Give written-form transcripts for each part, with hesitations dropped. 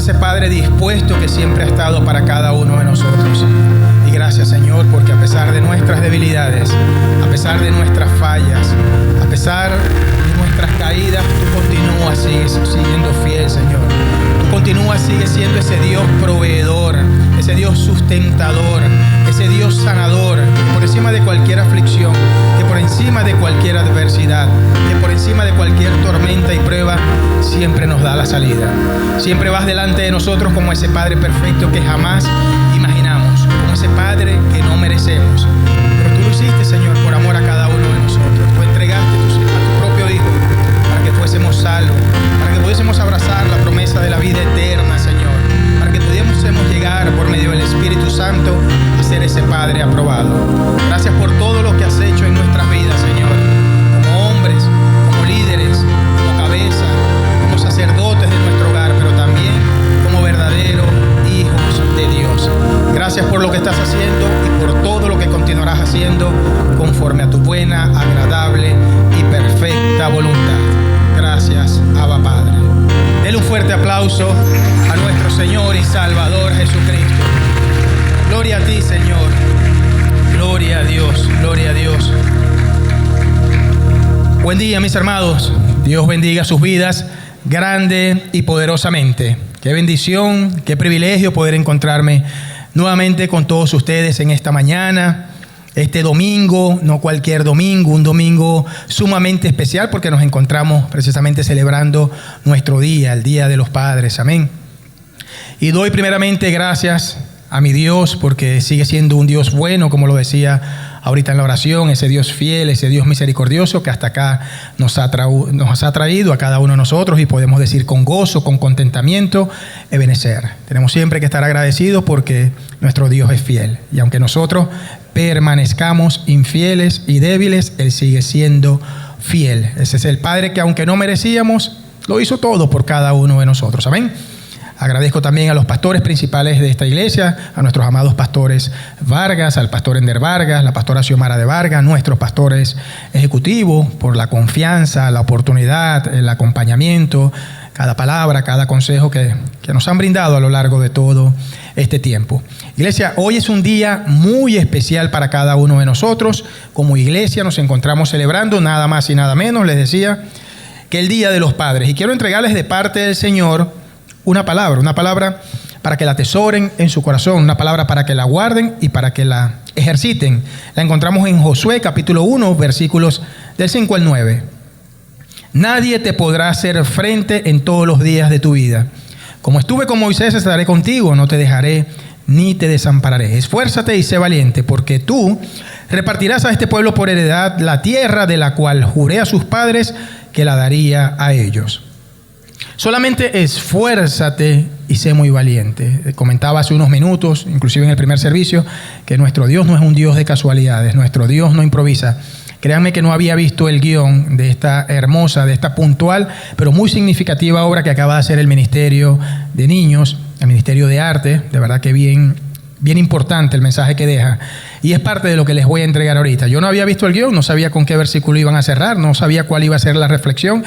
ese Padre dispuesto que siempre ha estado para cada uno de nosotros. Y gracias, Señor, porque a pesar de nuestras debilidades, a pesar de nuestras fallas, a pesar de nuestras caídas, tú continúas, sigues siendo fiel, Señor. Tú continúas, sigues siendo ese Dios proveedor, ese Dios sustentador, ese Dios sanador, que por encima de cualquier aflicción, que por encima de cualquier adversidad, que por encima de cualquier tormenta y prueba, siempre nos da la salida. Siempre vas delante de nosotros como ese Padre perfecto que jamás imaginamos, como ese Padre que no merecemos. Pero tú lo hiciste, Señor, por amor a cada uno de nosotros. Tú entregaste a tu propio Hijo para que fuésemos salvos, para que pudiésemos abrazar la promesa de la vida eterna, Señor, para que pudiésemos llegar por medio del Espíritu Santo a ser ese Padre aprobado. Gracias por todo lo que has hecho en nuestras vidas, Señor, como hombres, como líderes, como cabeza, como sacerdotes de nuestro hogar, pero también como verdaderos hijos de Dios. Gracias por lo que estás haciendo y por todo lo que continuarás haciendo conforme a tu buena, agradable y perfecta voluntad. Gracias, Abba Padre. Denle un fuerte aplauso a nuestro Señor y Salvador Jesucristo. Gloria a ti, Señor. Gloria a Dios, gloria a Dios. Buen día, mis hermanos. Dios bendiga sus vidas grande y poderosamente. Qué bendición, qué privilegio poder encontrarme nuevamente con todos ustedes en esta mañana, este domingo, no cualquier domingo, un domingo sumamente especial porque nos encontramos precisamente celebrando nuestro día, el Día de los Padres. Amén. Y doy primeramente gracias a mi Dios porque sigue siendo un Dios bueno, como lo decía ahorita en la oración, ese Dios fiel, ese Dios misericordioso que hasta acá nos ha traído a cada uno de nosotros y podemos decir con gozo, con contentamiento, Ebenezer. Tenemos siempre que estar agradecidos porque nuestro Dios es fiel y aunque nosotros permanezcamos infieles y débiles, Él sigue siendo fiel. Ese es el Padre que aunque no merecíamos, lo hizo todo por cada uno de nosotros. Amén. Agradezco también a los pastores principales de esta iglesia, a nuestros amados pastores Vargas, al pastor Ender Vargas, la pastora Xiomara de Vargas, nuestros pastores ejecutivos, por la confianza, la oportunidad, el acompañamiento, cada palabra, cada consejo que nos han brindado a lo largo de todo este tiempo. Iglesia, hoy es un día muy especial para cada uno de nosotros. Como iglesia nos encontramos celebrando nada más y nada menos, les decía, que el Día de los Padres. Y quiero entregarles de parte del Señor una palabra para que la atesoren en su corazón, una palabra para que la guarden y para que la ejerciten. La encontramos en Josué capítulo 1, versículos del 5 al 9. Nadie te podrá hacer frente en todos los días de tu vida. Como estuve con Moisés, estaré contigo, no te dejaré ni te desampararé. Esfuérzate y sé valiente, porque tú repartirás a este pueblo por heredad la tierra de la cual juré a sus padres que la daría a ellos. Solamente esfuérzate y sé muy valiente. Comentaba hace unos minutos, inclusive en el primer servicio, que nuestro Dios no es un Dios de casualidades, nuestro Dios no improvisa. Créanme que no había visto el guión de esta hermosa, de esta puntual, pero muy significativa obra que acaba de hacer el Ministerio de Niños, el Ministerio de Arte. De verdad que bien importante el mensaje que deja. Y es parte de lo que les voy a entregar ahorita. Yo no había visto el guión, no sabía con qué versículo iban a cerrar, no sabía cuál iba a ser la reflexión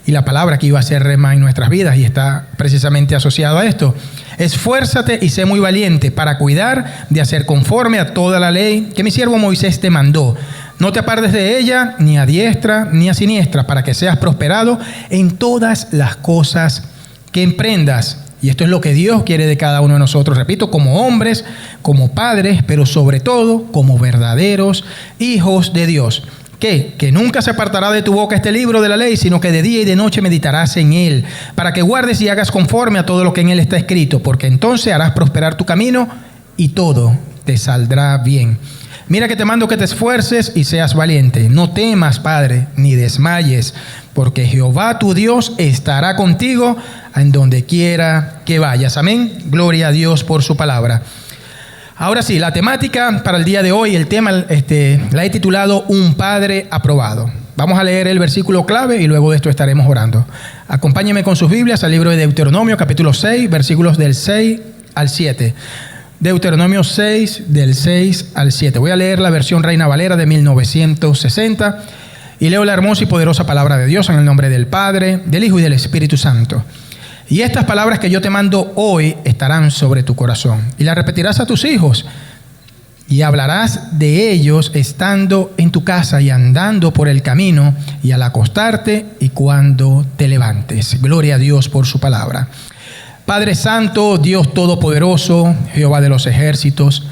y la palabra que iba a ser rema en nuestras vidas, y está precisamente asociado a esto. Esfuérzate y sé muy valiente para cuidar de hacer conforme a toda la ley que mi siervo Moisés te mandó. No te apartes de ella, ni a diestra ni a siniestra, para que seas prosperado en todas las cosas que emprendas. Y esto es lo que Dios quiere de cada uno de nosotros, repito, como hombres, como padres, pero sobre todo como verdaderos hijos de Dios. Que nunca se apartará de tu boca este libro de la ley, sino que de día y de noche meditarás en él, para que guardes y hagas conforme a todo lo que en él está escrito, porque entonces harás prosperar tu camino y todo te saldrá bien. Mira que te mando que te esfuerces y seas valiente. No temas, Padre, ni desmayes, porque Jehová tu Dios estará contigo en donde quiera que vayas. Amén. Gloria a Dios por su palabra. Ahora sí, la temática para el día de hoy, el tema la he titulado Un Padre Aprobado. Vamos a leer el versículo clave y luego de esto estaremos orando. Acompáñenme con sus Biblias al libro de Deuteronomio, capítulo 6, versículos del 6 al 7. Deuteronomio 6, del 6 al 7. Voy a leer la versión Reina Valera de 1960 y leo la hermosa y poderosa palabra de Dios en el nombre del Padre, del Hijo y del Espíritu Santo. Y estas palabras que yo te mando hoy estarán sobre tu corazón. Y las repetirás a tus hijos. Y hablarás de ellos estando en tu casa y andando por el camino y al acostarte y cuando te levantes. Gloria a Dios por su palabra. Padre Santo, Dios Todopoderoso, Jehová de los ejércitos,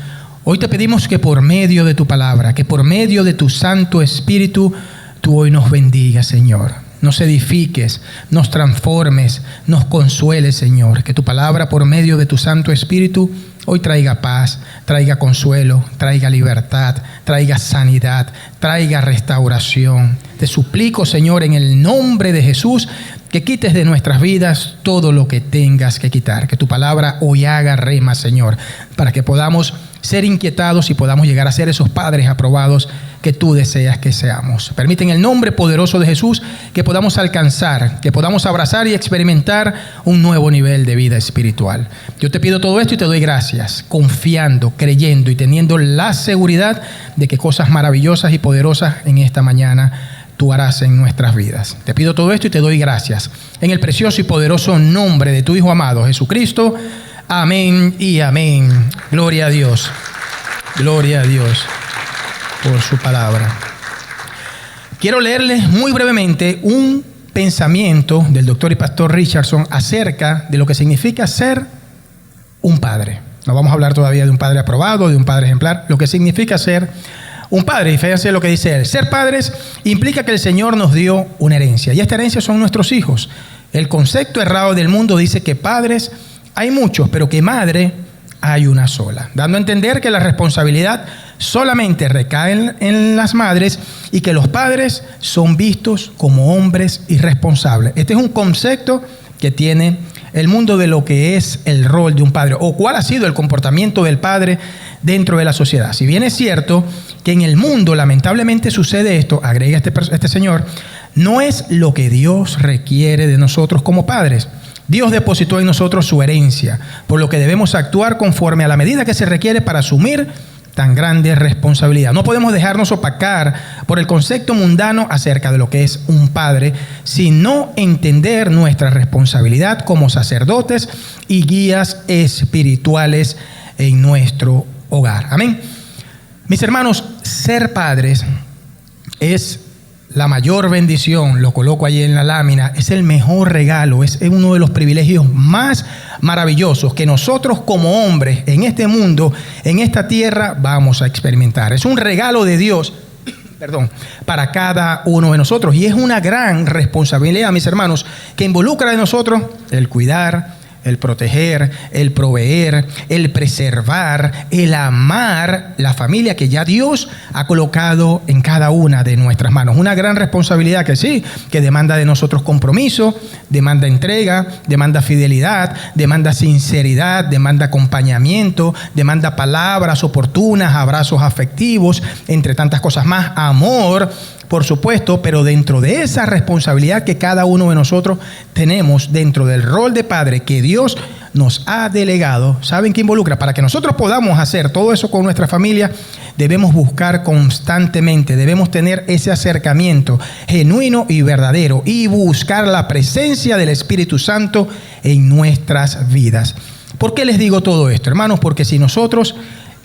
hoy te pedimos que por medio de tu palabra, que por medio de tu Santo Espíritu, tú hoy nos bendigas, Señor. Nos edifiques, nos transformes, nos consueles, Señor. Que tu palabra por medio de tu Santo Espíritu hoy traiga paz, traiga consuelo, traiga libertad, traiga sanidad, traiga restauración. Te suplico, Señor, en el nombre de Jesús, que quites de nuestras vidas todo lo que tengas que quitar. Que tu palabra hoy haga rema, Señor, para que podamos ser inquietados y podamos llegar a ser esos padres aprobados que tú deseas que seamos. Permite en el nombre poderoso de Jesús que podamos alcanzar, que podamos abrazar y experimentar un nuevo nivel de vida espiritual. Yo te pido todo esto y te doy gracias, confiando, creyendo y teniendo la seguridad de que cosas maravillosas y poderosas en esta mañana tú harás en nuestras vidas. Te pido todo esto y te doy gracias. En el precioso y poderoso nombre de tu Hijo amado, Jesucristo. Amén y amén. Gloria a Dios. Gloria a Dios por su palabra. Quiero leerles muy brevemente un pensamiento del doctor y pastor Richardson acerca de lo que significa ser un padre. No vamos a hablar todavía de un padre aprobado, de un padre ejemplar, lo que significa ser un padre. Y fíjense lo que dice él. Ser padres implica que el Señor nos dio una herencia, y esta herencia son nuestros hijos. El concepto errado del mundo dice que padres hay muchos, pero que madre hay una sola, dando a entender que la responsabilidad solamente recae en las madres y que los padres son vistos como hombres irresponsables. Este es un concepto que tiene el mundo de lo que es el rol de un padre o cuál ha sido el comportamiento del padre dentro de la sociedad. Si bien es cierto que en el mundo lamentablemente sucede esto, agrega este señor, no es lo que Dios requiere de nosotros como padres. Dios depositó en nosotros su herencia, por lo que debemos actuar conforme a la medida que se requiere para asumir tan grande responsabilidad. No podemos dejarnos opacar por el concepto mundano acerca de lo que es un padre, sino entender nuestra responsabilidad como sacerdotes y guías espirituales en nuestro hogar. Amén. Mis hermanos, ser padres es la mayor bendición, lo coloco allí en la lámina, es el mejor regalo, es uno de los privilegios más maravillosos que nosotros como hombres en este mundo, en esta tierra, vamos a experimentar. Es un regalo de Dios, para cada uno de nosotros, y es una gran responsabilidad, mis hermanos, que involucra de nosotros el cuidar, el proteger, el proveer, el preservar, el amar la familia que ya Dios ha colocado en cada una de nuestras manos. Una gran responsabilidad que sí, que demanda de nosotros compromiso, demanda entrega, demanda fidelidad, demanda sinceridad, demanda acompañamiento, demanda palabras oportunas, abrazos afectivos, entre tantas cosas más, amor, por supuesto, pero dentro de esa responsabilidad que cada uno de nosotros tenemos dentro del rol de padre que Dios nos ha delegado, ¿saben qué involucra? Para que nosotros podamos hacer todo eso con nuestra familia, debemos buscar constantemente, debemos tener ese acercamiento genuino y verdadero y buscar la presencia del Espíritu Santo en nuestras vidas. ¿Por qué les digo todo esto, hermanos? Porque si nosotros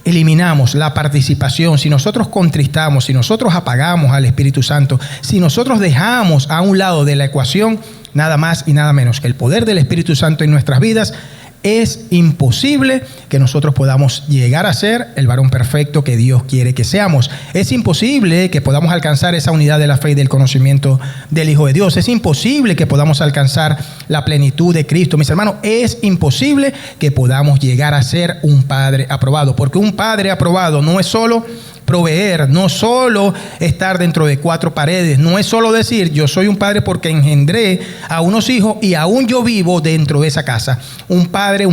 eliminamos la participación, si nosotros contristamos, si nosotros apagamos al Espíritu Santo, si nosotros dejamos a un lado de la ecuación nada más y nada menos que el poder del Espíritu Santo en nuestras vidas, es imposible que nosotros podamos llegar a ser el varón perfecto que Dios quiere que seamos. Es imposible que podamos alcanzar esa unidad de la fe y del conocimiento del Hijo de Dios. Es imposible que podamos alcanzar la plenitud de Cristo. Mis hermanos, es imposible que podamos llegar a ser un padre aprobado, porque un padre aprobado no es solo proveer, no solo estar dentro de cuatro paredes, no es solo decir yo soy un padre porque engendré a unos hijos y aún yo vivo dentro de esa casa. Un padre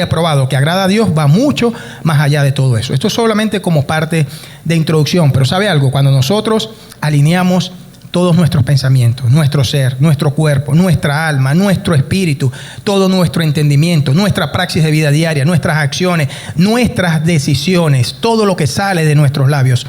aprobado que agrada a Dios va mucho más allá de todo eso. Esto es solamente como parte de introducción, pero ¿sabe algo? Cuando nosotros alineamos todos nuestros pensamientos, nuestro ser, nuestro cuerpo, nuestra alma, nuestro espíritu, todo nuestro entendimiento, nuestra praxis de vida diaria, nuestras acciones, nuestras decisiones, todo lo que sale de nuestros labios.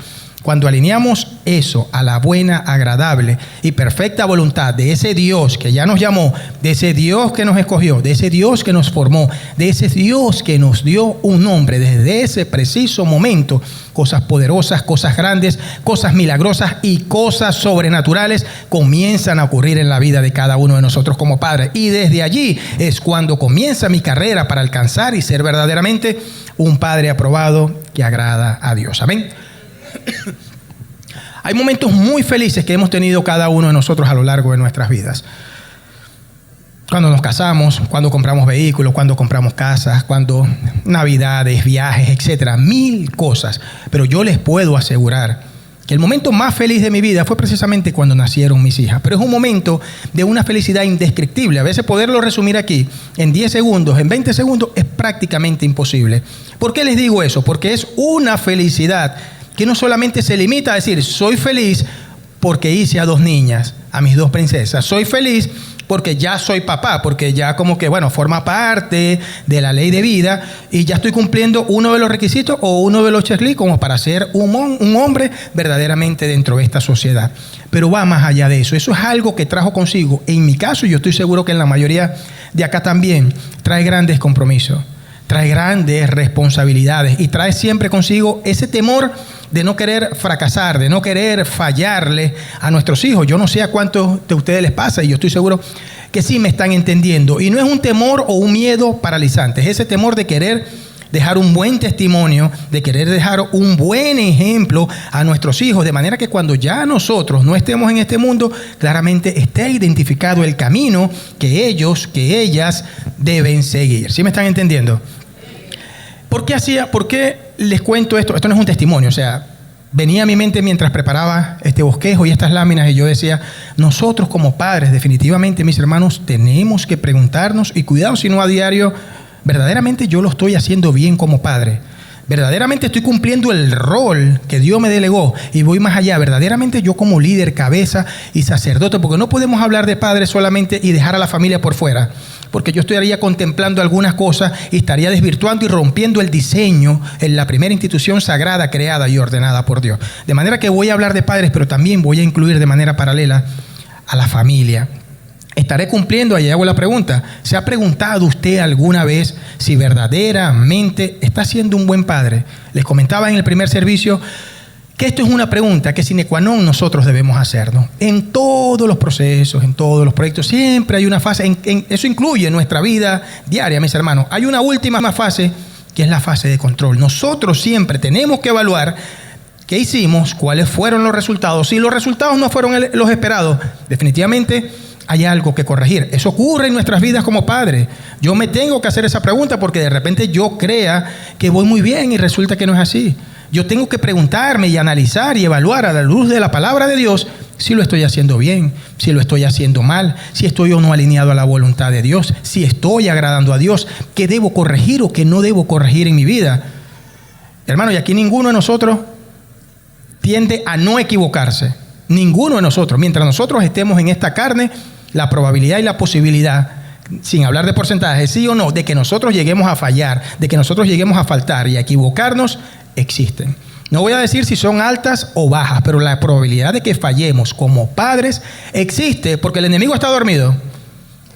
Cuando alineamos eso a la buena, agradable y perfecta voluntad de ese Dios que ya nos llamó, de ese Dios que nos escogió, de ese Dios que nos formó, de ese Dios que nos dio un nombre, desde ese preciso momento, cosas poderosas, cosas grandes, cosas milagrosas y cosas sobrenaturales comienzan a ocurrir en la vida de cada uno de nosotros como padres. Y desde allí es cuando comienza mi carrera para alcanzar y ser verdaderamente un padre aprobado que agrada a Dios. Amén. Hay momentos muy felices que hemos tenido cada uno de nosotros a lo largo de nuestras vidas. Cuando nos casamos, cuando compramos vehículos, cuando compramos casas, cuando navidades, viajes, etcétera, mil cosas. Pero yo les puedo asegurar que el momento más feliz de mi vida fue precisamente cuando nacieron mis hijas. Pero es un momento de una felicidad indescriptible. A veces poderlo resumir aquí en 10 segundos, en 20 segundos, es prácticamente imposible. ¿Por qué les digo eso? Porque es una felicidad que no solamente se limita a decir, soy feliz porque hice a 2 niñas, a mis 2 princesas. Soy feliz porque ya soy papá, porque ya como que, bueno, forma parte de la ley de vida y ya estoy cumpliendo uno de los requisitos o uno de los checklists como para ser un hombre verdaderamente dentro de esta sociedad. Pero va más allá de eso. Eso es algo que trajo consigo, en mi caso, y yo estoy seguro que en la mayoría de acá también, trae grandes compromisos, trae grandes responsabilidades y trae siempre consigo ese temor de no querer fracasar, de no querer fallarle a nuestros hijos. Yo no sé a cuántos de ustedes les pasa y yo estoy seguro que sí me están entendiendo. Y no es un temor o un miedo paralizante, es ese temor de querer dejar un buen testimonio, de querer dejar un buen ejemplo a nuestros hijos, de manera que cuando ya nosotros no estemos en este mundo, claramente esté identificado el camino que ellos, que ellas deben seguir. ¿Sí me están entendiendo? ¿Por qué les cuento esto? Esto no es un testimonio, o sea, venía a mi mente mientras preparaba este bosquejo y estas láminas y yo decía, nosotros como padres, definitivamente, mis hermanos, tenemos que preguntarnos, y cuidado si no a diario, ¿verdaderamente yo lo estoy haciendo bien como padre? ¿Verdaderamente estoy cumpliendo el rol que Dios me delegó? Y voy más allá, ¿verdaderamente yo como líder, cabeza y sacerdote? Porque no podemos hablar de padres solamente y dejar a la familia por fuera, porque yo estaría contemplando algunas cosas y estaría desvirtuando y rompiendo el diseño en la primera institución sagrada, creada y ordenada por Dios. De manera que voy a hablar de padres, pero también voy a incluir de manera paralela a la familia. Estaré cumpliendo, ahí hago la pregunta, ¿se ha preguntado usted alguna vez si verdaderamente está siendo un buen padre? Les comentaba en el primer servicio que esto es una pregunta que sine qua non nosotros debemos hacernos. En todos los procesos, en todos los proyectos, siempre hay una fase, eso incluye nuestra vida diaria, mis hermanos. Hay una última fase que es la fase de control. Nosotros siempre tenemos que evaluar qué hicimos, cuáles fueron los resultados. Si los resultados no fueron los esperados, definitivamente hay algo que corregir. Eso ocurre en nuestras vidas como padres. Yo me tengo que hacer esa pregunta porque de repente yo crea que voy muy bien y resulta que no es así. Yo tengo que preguntarme y analizar y evaluar a la luz de la palabra de Dios si lo estoy haciendo bien, si lo estoy haciendo mal, si estoy o no alineado a la voluntad de Dios, si estoy agradando a Dios, qué debo corregir o qué no debo corregir en mi vida. Hermano, y aquí ninguno de nosotros tiende a no equivocarse. Ninguno de nosotros. Mientras nosotros estemos en esta carne, la probabilidad y la posibilidad, sin hablar de porcentajes, sí o no, de que nosotros lleguemos a fallar, de que nosotros lleguemos a faltar y a equivocarnos, existen. No voy a decir si son altas o bajas, pero la probabilidad de que fallemos como padres existe porque el enemigo está dormido.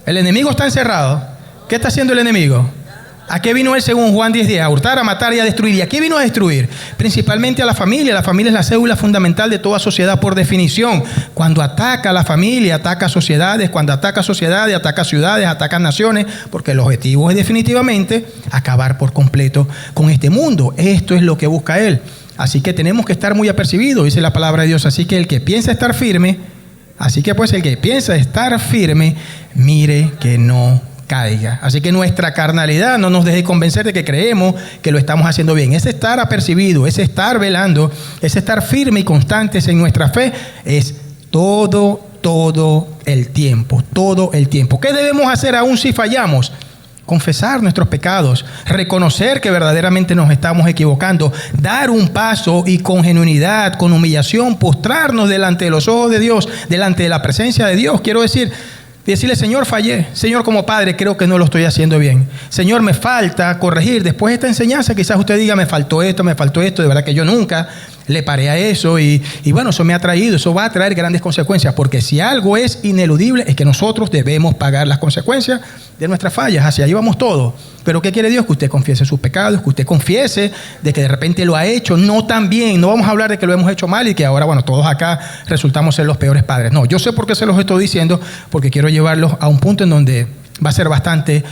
El enemigo está encerrado. ¿Qué está haciendo el enemigo? ¿A qué vino él según Juan 10:10? A hurtar, a matar y a destruir. ¿Y a qué vino a destruir? Principalmente a la familia. La familia es la célula fundamental de toda sociedad por definición. Cuando ataca a la familia, ataca a sociedades. Cuando ataca a sociedades, ataca a ciudades, ataca a naciones. Porque el objetivo es definitivamente acabar por completo con este mundo. Esto es lo que busca él. Así que tenemos que estar muy apercibidos, dice la palabra de Dios. Así que el que piensa estar firme, mire que no caiga. Así que nuestra carnalidad no nos deje convencer de que creemos que lo estamos haciendo bien. Ese estar apercibido, ese estar velando, ese estar firme y constantes en nuestra fe es todo el tiempo. ¿Qué debemos hacer aún si fallamos? Confesar nuestros pecados, reconocer que verdaderamente nos estamos equivocando, dar un paso y con genuinidad, con humillación, postrarnos delante de los ojos de Dios, delante de la presencia de Dios. Quiero decirle, Señor, fallé. Señor, como padre, creo que no lo estoy haciendo bien. Señor, me falta corregir. Después de esta enseñanza, quizás usted diga, me faltó esto. De verdad que yo nunca le paré a eso y bueno, eso me ha traído, eso va a traer grandes consecuencias, porque si algo es ineludible es que nosotros debemos pagar las consecuencias de nuestras fallas. Hacia ahí vamos todos. Pero ¿qué quiere Dios? Que usted confiese sus pecados, que usted confiese de que de repente lo ha hecho no tan bien. No vamos a hablar de que lo hemos hecho mal y que ahora, bueno, todos acá resultamos ser los peores padres. No, yo sé por qué se los estoy diciendo, porque quiero llevarlos a un punto en donde va a ser bastante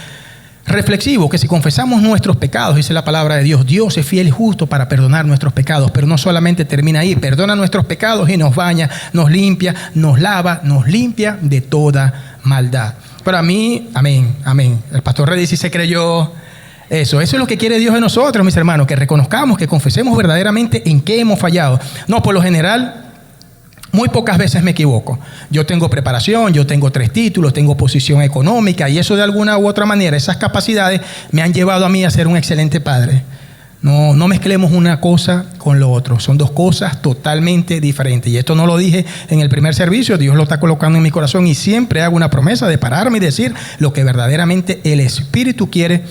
reflexivo, que si confesamos nuestros pecados, dice la palabra de Dios, Dios es fiel y justo para perdonar nuestros pecados, pero no solamente termina ahí, perdona nuestros pecados y nos baña, nos limpia, nos lava, nos limpia de toda maldad. Pero a mí, amén, amén. El pastor Reddy sí se creyó eso. Eso es lo que quiere Dios de nosotros, mis hermanos, que reconozcamos, que confesemos verdaderamente en qué hemos fallado. No, por lo general, muy pocas veces me equivoco. Yo tengo preparación, yo tengo 3 títulos, tengo posición económica y eso de alguna u otra manera, esas capacidades me han llevado a mí a ser un excelente padre. No mezclemos una cosa con lo otro. Son 2 cosas totalmente diferentes. Y esto no lo dije en el primer servicio. Dios lo está colocando en mi corazón y siempre hago una promesa de pararme y decir lo que verdaderamente el Espíritu quiere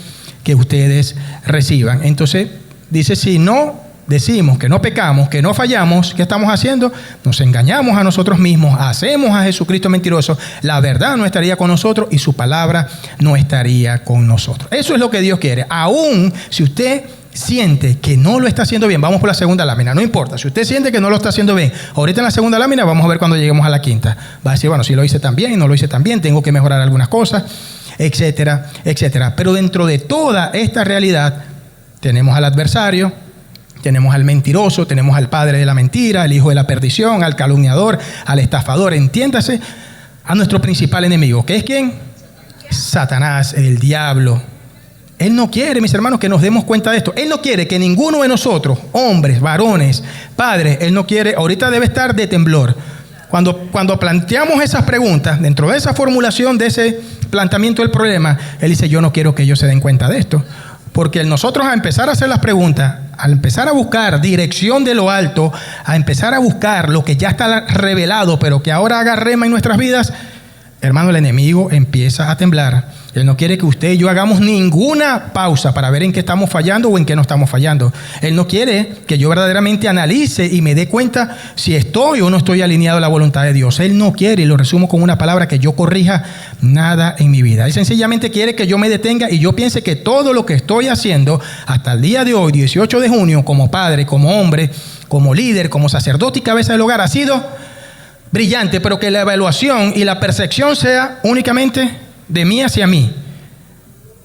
que ustedes reciban. Entonces, dice, si no decimos que no pecamos, que no fallamos, ¿qué estamos haciendo? Nos engañamos a nosotros mismos, hacemos a Jesucristo mentiroso, la verdad no estaría con nosotros y su palabra no estaría con nosotros. Eso es lo que Dios quiere. Aún si usted siente que no lo está haciendo bien, vamos por la segunda lámina, no importa. Si usted siente que no lo está haciendo bien, ahorita en la segunda lámina vamos a ver cuando lleguemos a la quinta. Va a decir, bueno, si lo hice tan bien, no lo hice tan bien, tengo que mejorar algunas cosas, etcétera, etcétera. Pero dentro de toda esta realidad tenemos al adversario, tenemos al mentiroso, tenemos al padre de la mentira, al hijo de la perdición, al calumniador, al estafador. Entiéndase, a nuestro principal enemigo, ¿que es quién? Satanás, el diablo. Él no quiere, mis hermanos, que nos demos cuenta de esto. Él no quiere que ninguno de nosotros, hombres, varones, padres, él no quiere, ahorita debe estar de temblor. Cuando planteamos esas preguntas, dentro de esa formulación, de ese planteamiento del problema, él dice, yo no quiero que ellos se den cuenta de esto. Porque nosotros a empezar a hacer las preguntas, al empezar a buscar dirección de lo alto, a empezar a buscar lo que ya está revelado, pero que ahora haga rema en nuestras vidas, hermano, el enemigo empieza a temblar. Él no quiere que usted y yo hagamos ninguna pausa para ver en qué estamos fallando o en qué no estamos fallando. Él no quiere que yo verdaderamente analice y me dé cuenta si estoy o no estoy alineado a la voluntad de Dios. Él no quiere, y lo resumo con una palabra, que yo corrija nada en mi vida. Él sencillamente quiere que yo me detenga y yo piense que todo lo que estoy haciendo hasta el día de hoy, 18 de junio, como padre, como hombre, como líder, como sacerdote y cabeza del hogar, ha sido brillante, pero que la evaluación y la percepción sea únicamente de mí hacia mí.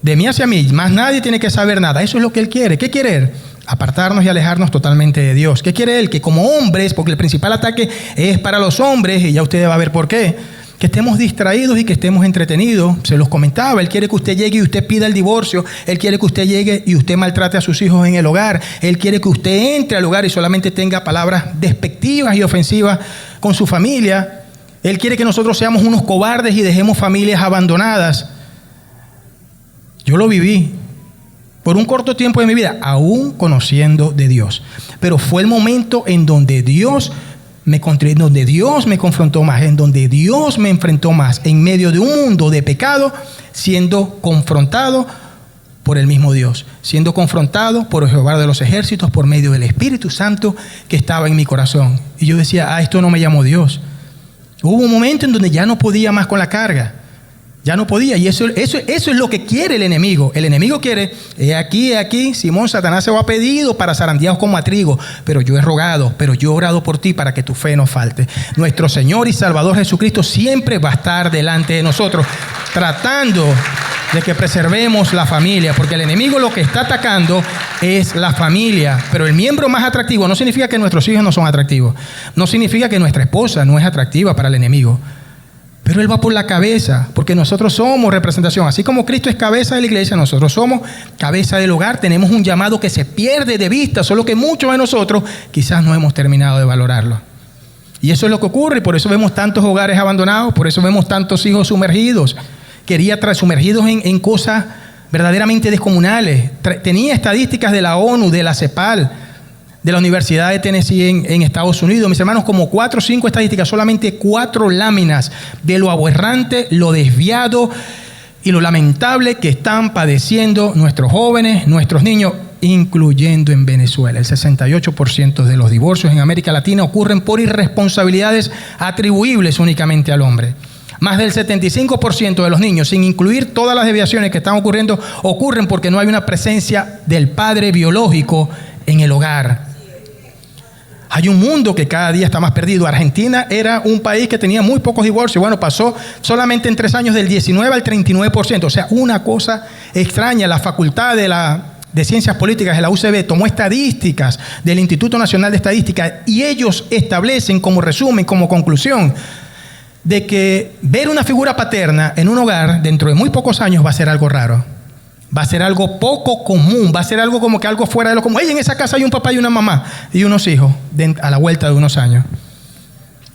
De mí hacia mí. Más nadie tiene que saber nada. Eso es lo que Él quiere. ¿Qué quiere Él? Apartarnos y alejarnos totalmente de Dios. ¿Qué quiere Él? Que como hombres, porque el principal ataque es para los hombres, y ya usted va a ver por qué, que estemos distraídos y que estemos entretenidos. Se los comentaba, Él quiere que usted llegue y usted pida el divorcio. Él quiere que usted llegue y usted maltrate a sus hijos en el hogar. Él quiere que usted entre al hogar y solamente tenga palabras despectivas y ofensivas con su familia. Él quiere que nosotros seamos unos cobardes y dejemos familias abandonadas. Yo lo viví por un corto tiempo de mi vida, aún conociendo de Dios. Pero fue el momento en donde Dios me confrontó más, en donde Dios me enfrentó más, en medio de un mundo de pecado, siendo confrontado por el mismo Dios, siendo confrontado por Jehová de los ejércitos, por medio del Espíritu Santo que estaba en mi corazón. Y yo decía, esto no me llamó Dios. Hubo un momento en donde ya no podía más con la carga. Ya no podía. Y eso es lo que quiere el enemigo. El enemigo quiere, he aquí, Simón, Satanás se va pedido para zarandeados como a trigo. Pero yo he rogado, pero yo he orado por ti para que tu fe no falte. Nuestro Señor y Salvador Jesucristo siempre va a estar delante de nosotros, tratando de que preservemos la familia, porque el enemigo lo que está atacando es la familia. Pero el miembro más atractivo no significa que nuestros hijos no son atractivos, no significa que nuestra esposa no es atractiva para el enemigo, pero él va por la cabeza, porque nosotros somos representación. Así como Cristo es cabeza de la iglesia, nosotros somos cabeza del hogar. Tenemos un llamado que se pierde de vista, solo que muchos de nosotros quizás no hemos terminado de valorarlo. Y eso es lo que ocurre, y por eso vemos tantos hogares abandonados, por eso vemos tantos hijos sumergidos, sumergidos en cosas verdaderamente descomunales. Tenía estadísticas de la ONU, de la CEPAL, de la Universidad de Tennessee en Estados Unidos, mis hermanos, como 4 o 5 estadísticas, solamente 4 láminas de lo aberrante, lo desviado y lo lamentable que están padeciendo nuestros jóvenes, nuestros niños. incluyendo en Venezuela. El 68% de los divorcios en América Latina ocurren por irresponsabilidades atribuibles únicamente al hombre. Más del 75% de los niños, sin incluir todas las desviaciones que están ocurriendo, ocurren porque no hay una presencia del padre biológico en el hogar. Hay un mundo que cada día está más perdido. Argentina era un país que tenía muy pocos divorcios. Bueno, pasó solamente en 3 años del 19 al 39%. O sea, una cosa extraña. La Facultad de Ciencias Políticas de la UCB tomó estadísticas del Instituto Nacional de Estadística y ellos establecen como resumen, como conclusión, de que ver una figura paterna en un hogar dentro de muy pocos años va a ser algo raro. Va a ser algo poco común, va a ser algo como que algo fuera de lo común. Hey, en esa casa hay un papá y una mamá y unos hijos a la vuelta de unos años.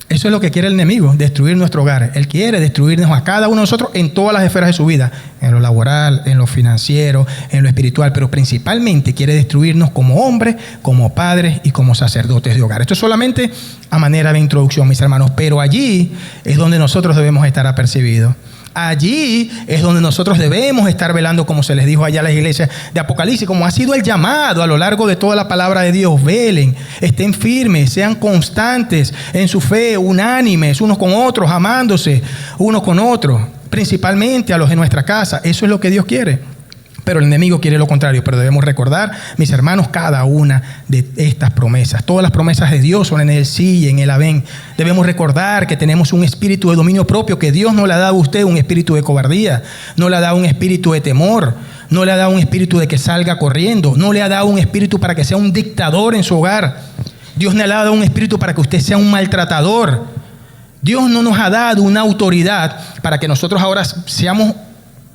Eso es lo que quiere el enemigo, destruir nuestro hogar. Él quiere destruirnos a cada uno de nosotros en todas las esferas de su vida, en lo laboral, en lo financiero, en lo espiritual, pero principalmente quiere destruirnos como hombres, como padres y como sacerdotes de hogar. Esto es solamente a manera de introducción, mis hermanos, pero allí es donde nosotros debemos estar apercibidos. Allí es donde nosotros debemos estar velando, como se les dijo allá a las iglesias de Apocalipsis, como ha sido el llamado a lo largo de toda la palabra de Dios. Velen, estén firmes, sean constantes en su fe, unánimes unos con otros, amándose unos con otros, principalmente a los de nuestra casa. Eso es lo que Dios quiere. Pero el enemigo quiere lo contrario. Pero debemos recordar, mis hermanos, cada una de estas promesas. Todas las promesas de Dios son en el sí y en el amén. Debemos recordar que tenemos un espíritu de dominio propio, que Dios no le ha dado a usted un espíritu de cobardía, no le ha dado un espíritu de temor, no le ha dado un espíritu de que salga corriendo, no le ha dado un espíritu para que sea un dictador en su hogar. Dios no le ha dado un espíritu para que usted sea un maltratador. Dios no nos ha dado una autoridad para que nosotros ahora seamos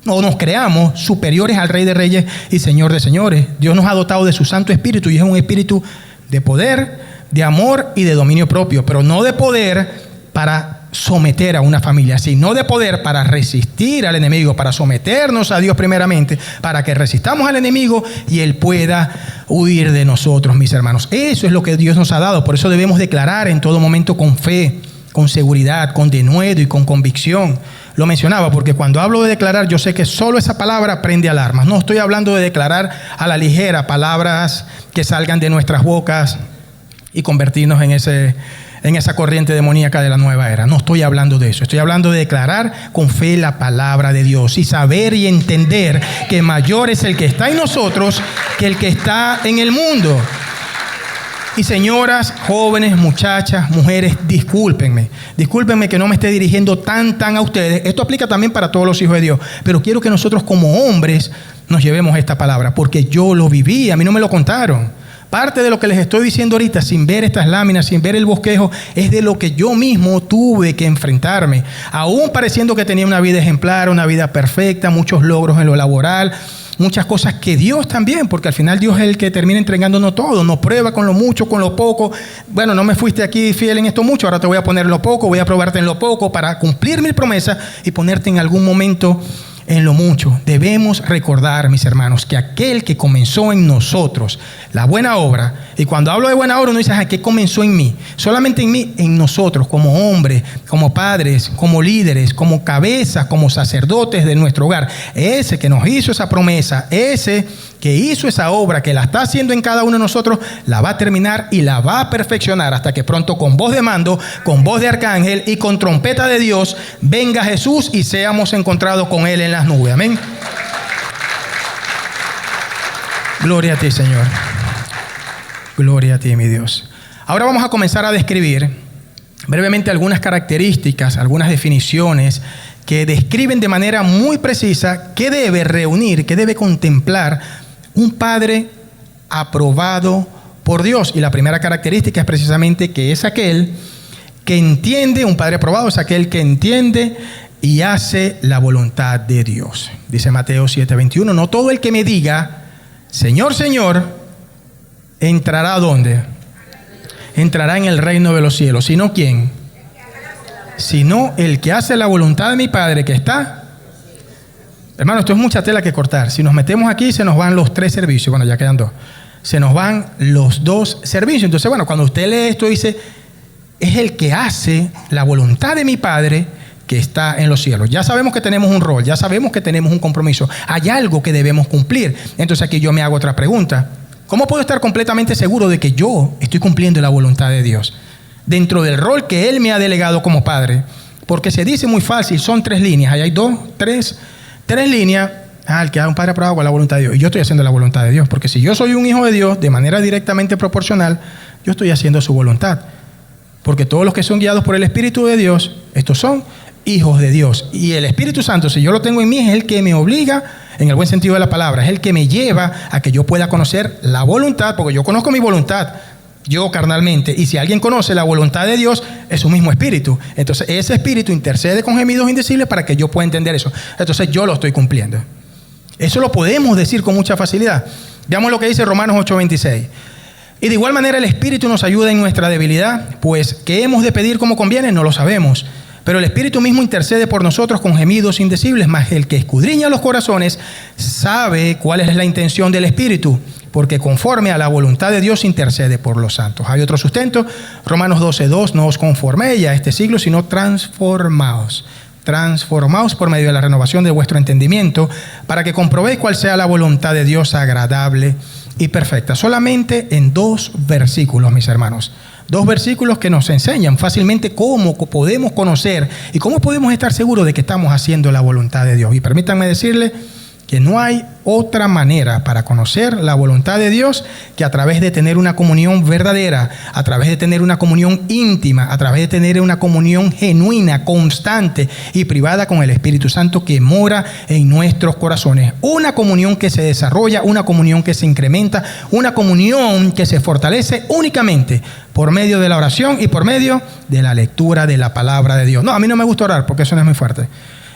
o nos creamos superiores al Rey de Reyes y Señor de Señores. Dios nos ha dotado de su Santo Espíritu y es un espíritu de poder, de amor y de dominio propio, pero no de poder para someter a una familia, sino de poder para resistir al enemigo, para someternos a Dios primeramente, para que resistamos al enemigo y Él pueda huir de nosotros, mis hermanos. Eso es lo que Dios nos ha dado, por eso debemos declarar en todo momento con fe, con seguridad, con denuedo y con convicción. Lo mencionaba porque cuando hablo de declarar, yo sé que solo esa palabra prende alarmas. No estoy hablando de declarar a la ligera palabras que salgan de nuestras bocas y convertirnos en esa corriente demoníaca de la nueva era. No estoy hablando de eso. Estoy hablando de declarar con fe la palabra de Dios y saber y entender que mayor es el que está en nosotros que el que está en el mundo. Y señoras, jóvenes, muchachas, mujeres, discúlpenme que no me esté dirigiendo tan a ustedes. Esto aplica también para todos los hijos de Dios. Pero quiero que nosotros como hombres nos llevemos esta palabra, porque yo lo viví, a mí no me lo contaron. Parte de lo que les estoy diciendo ahorita, sin ver estas láminas, sin ver el bosquejo, es de lo que yo mismo tuve que enfrentarme. Aún pareciendo que tenía una vida ejemplar, una vida perfecta, muchos logros en lo laboral, muchas cosas que Dios también, porque al final Dios es el que termina entregándonos todo, nos prueba con lo mucho, con lo poco. Bueno, no me fuiste aquí fiel en esto mucho, ahora te voy a poner en lo poco, voy a probarte en lo poco para cumplir mi promesa y ponerte en algún momento en lo mucho. Debemos recordar, mis hermanos, que aquel que comenzó en nosotros la buena obra, y cuando hablo de buena obra uno dice, ¿qué comenzó en mí? Solamente en mí, en nosotros, como hombres, como padres, como líderes, como cabezas, como sacerdotes de nuestro hogar. Ese que nos hizo esa promesa, ese que hizo esa obra, que la está haciendo en cada uno de nosotros, la va a terminar y la va a perfeccionar hasta que pronto, con voz de mando, con voz de arcángel y con trompeta de Dios, venga Jesús y seamos encontrados con Él en las nubes. Amén. Gloria a ti, Señor. Gloria a ti, mi Dios. Ahora vamos a comenzar a describir brevemente algunas características, algunas definiciones que describen de manera muy precisa qué debe reunir, qué debe contemplar un padre aprobado por Dios. Y la primera característica es precisamente que es aquel que entiende, un padre aprobado es aquel que entiende y hace la voluntad de Dios. Dice Mateo 7:21, no todo el que me diga, Señor, Señor, entrará ¿a dónde? Entrará en el reino de los cielos. ¿Sino quién? Sino el que hace la voluntad de mi Padre que está. Hermano, esto es mucha tela que cortar. Si nos metemos aquí, se nos van los 3 servicios. Bueno, ya quedan 2. Se nos van los 2 servicios. Entonces, bueno, cuando usted lee esto, dice, es el que hace la voluntad de mi Padre que está en los cielos. Ya sabemos que tenemos un rol, ya sabemos que tenemos un compromiso. Hay algo que debemos cumplir. Entonces aquí yo me hago otra pregunta. ¿Cómo puedo estar completamente seguro de que yo estoy cumpliendo la voluntad de Dios dentro del rol que Él me ha delegado como padre? Porque se dice muy fácil, son 3 líneas. Ahí hay 3 líneas. El que haga un padre aprobado con la voluntad de Dios. Y yo estoy haciendo la voluntad de Dios. Porque si yo soy un hijo de Dios, de manera directamente proporcional, yo estoy haciendo su voluntad. Porque todos los que son guiados por el Espíritu de Dios, estos son hijos de Dios. Y el Espíritu Santo, si yo lo tengo en mí, es el que me obliga, en el buen sentido de la palabra, es el que me lleva a que yo pueda conocer la voluntad, porque yo conozco mi voluntad, yo carnalmente, y si alguien conoce la voluntad de Dios, es su mismo espíritu. Entonces ese espíritu intercede con gemidos indecibles para que yo pueda entender eso. Entonces yo lo estoy cumpliendo. Eso lo podemos decir con mucha facilidad. Veamos lo que dice Romanos 8:26. Y de igual manera el Espíritu nos ayuda en nuestra debilidad, pues ¿qué hemos de pedir como conviene? No lo sabemos. Pero el Espíritu mismo intercede por nosotros con gemidos indecibles, mas el que escudriña los corazones sabe cuál es la intención del Espíritu, porque conforme a la voluntad de Dios intercede por los santos. Hay otro sustento, Romanos 12:2, no os conforméis a este siglo, sino transformaos por medio de la renovación de vuestro entendimiento, para que comprobéis cuál sea la voluntad de Dios agradable y perfecta. Solamente en 2 versículos, mis hermanos. 2 versículos que nos enseñan fácilmente cómo podemos conocer y cómo podemos estar seguros de que estamos haciendo la voluntad de Dios. Y permítanme decirle que no hay otra manera para conocer la voluntad de Dios que a través de tener una comunión verdadera, a través de tener una comunión íntima, a través de tener una comunión genuina, constante y privada con el Espíritu Santo que mora en nuestros corazones. Una comunión que se desarrolla, una comunión que se incrementa, una comunión que se fortalece únicamente por medio de la oración y por medio de la lectura de la palabra de Dios. No, a mí no me gusta orar porque eso no es muy fuerte.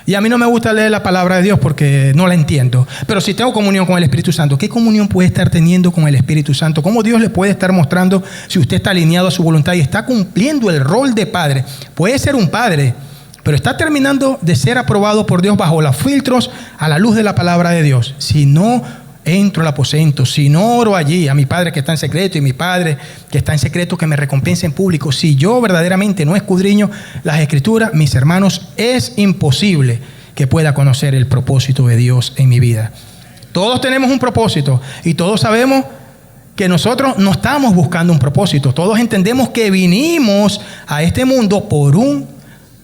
Y a mí no me gusta leer la palabra de Dios porque no la entiendo. Pero si tengo comunión con el Espíritu Santo, ¿qué comunión puede estar teniendo con el Espíritu Santo? ¿Cómo Dios le puede estar mostrando si usted está alineado a su voluntad y está cumpliendo el rol de padre? Puede ser un padre, pero está terminando de ser aprobado por Dios bajo los filtros a la luz de la palabra de Dios. Si no entro al aposento, si no oro allí a mi Padre que está en secreto y mi Padre que está en secreto que me recompensa en público, si yo verdaderamente no escudriño las Escrituras, mis hermanos, es imposible que pueda conocer el propósito de Dios en mi vida. Todos tenemos un propósito y todos sabemos que nosotros no estamos buscando un propósito. Todos entendemos que vinimos a este mundo por un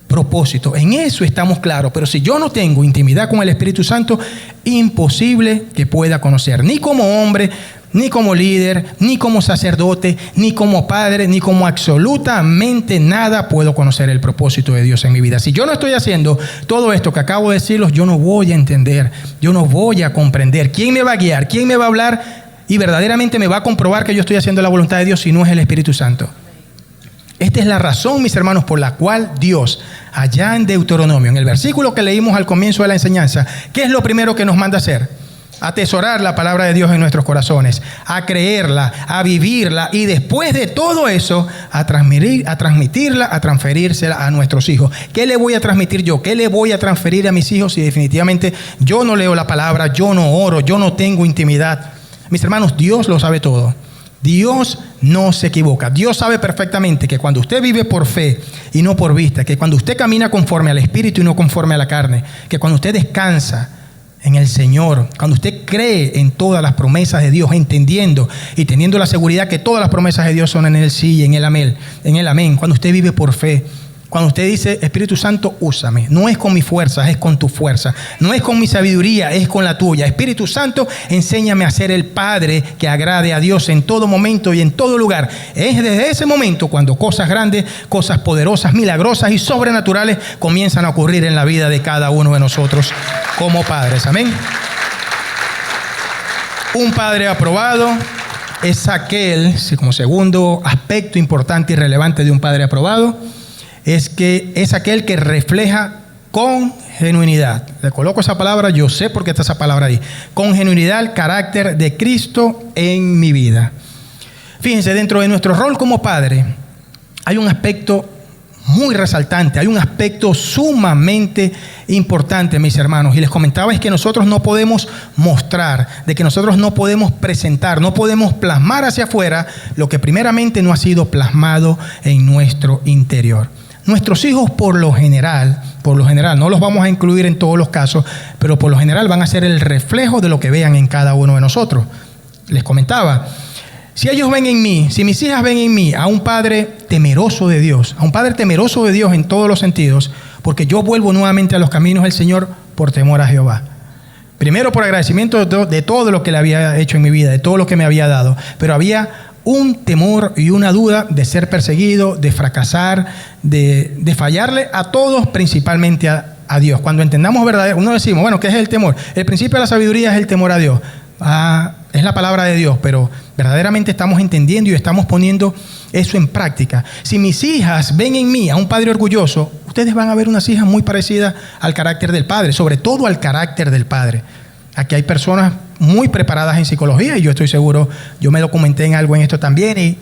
propósito. En eso estamos claros. Pero si yo no tengo intimidad con el Espíritu Santo, imposible que pueda conocer, ni como hombre, ni como líder, ni como sacerdote, ni como padre, ni como absolutamente nada puedo conocer el propósito de Dios en mi vida. Si yo no estoy haciendo todo esto que acabo de decirlos, yo no voy a entender, yo no voy a comprender. ¿Quién me va a guiar? ¿Quién me va a hablar? Y verdaderamente me va a comprobar que yo estoy haciendo la voluntad de Dios si no es el Espíritu Santo. Esta es la razón, mis hermanos, por la cual Dios, allá en Deuteronomio, en el versículo que leímos al comienzo de la enseñanza, ¿qué es lo primero que nos manda hacer? Atesorar la palabra de Dios en nuestros corazones, a creerla, a vivirla y después de todo eso, a transmitirla, a transferírsela a nuestros hijos. ¿Qué le voy a transmitir yo? ¿Qué le voy a transferir a mis hijos si definitivamente yo no leo la palabra, yo no oro, yo no tengo intimidad? Mis hermanos, Dios lo sabe todo. Dios no se equivoca. Dios sabe perfectamente que cuando usted vive por fe y no por vista, que cuando usted camina conforme al Espíritu y no conforme a la carne, que cuando usted descansa en el Señor, cuando usted cree en todas las promesas de Dios, entendiendo y teniendo la seguridad que todas las promesas de Dios son en el sí y en el amén, cuando usted vive por fe, cuando usted dice, Espíritu Santo, úsame, no es con mi fuerza, es con tu fuerza, no es con mi sabiduría, es con la tuya. Espíritu Santo, enséñame a ser el Padre que agrade a Dios en todo momento y en todo lugar. Es desde ese momento cuando cosas grandes, cosas poderosas, milagrosas y sobrenaturales comienzan a ocurrir en la vida de cada uno de nosotros como padres. Amén. Un padre aprobado es aquel, como segundo aspecto importante y relevante de un padre aprobado, es que es aquel que refleja con genuinidad. Le coloco esa palabra, yo sé por qué está esa palabra ahí. Con genuinidad el carácter de Cristo en mi vida. Fíjense, dentro de nuestro rol como padre hay un aspecto muy resaltante, hay un aspecto sumamente importante, mis hermanos. Y les comentaba es que nosotros no podemos mostrar, de que nosotros no podemos presentar, no podemos plasmar hacia afuera lo que primeramente no ha sido plasmado en nuestro interior. Nuestros hijos por lo general, no los vamos a incluir en todos los casos, pero por lo general van a ser el reflejo de lo que vean en cada uno de nosotros. les comentaba, si ellos ven en mí, si mis hijas ven en mí a un padre temeroso de Dios, en todos los sentidos, porque yo vuelvo nuevamente a los caminos del Señor por temor a Jehová. Primero por agradecimiento de todo lo que le había hecho en mi vida, de todo lo que me había dado, pero había un temor y una duda de ser perseguido, de fracasar, de fallarle a todos, principalmente a Dios. Cuando entendamos verdad, uno decimos, bueno, ¿qué es el temor? El principio de la sabiduría es el temor a Dios. Es la palabra de Dios, pero verdaderamente estamos entendiendo y estamos poniendo eso en práctica. Si mis hijas ven en mí a un padre orgulloso, ustedes van a ver unas hijas muy parecidas al carácter del padre, sobre todo al carácter del padre. Aquí hay personas muy preparadas en psicología y yo estoy seguro, yo me documenté en algo en esto también y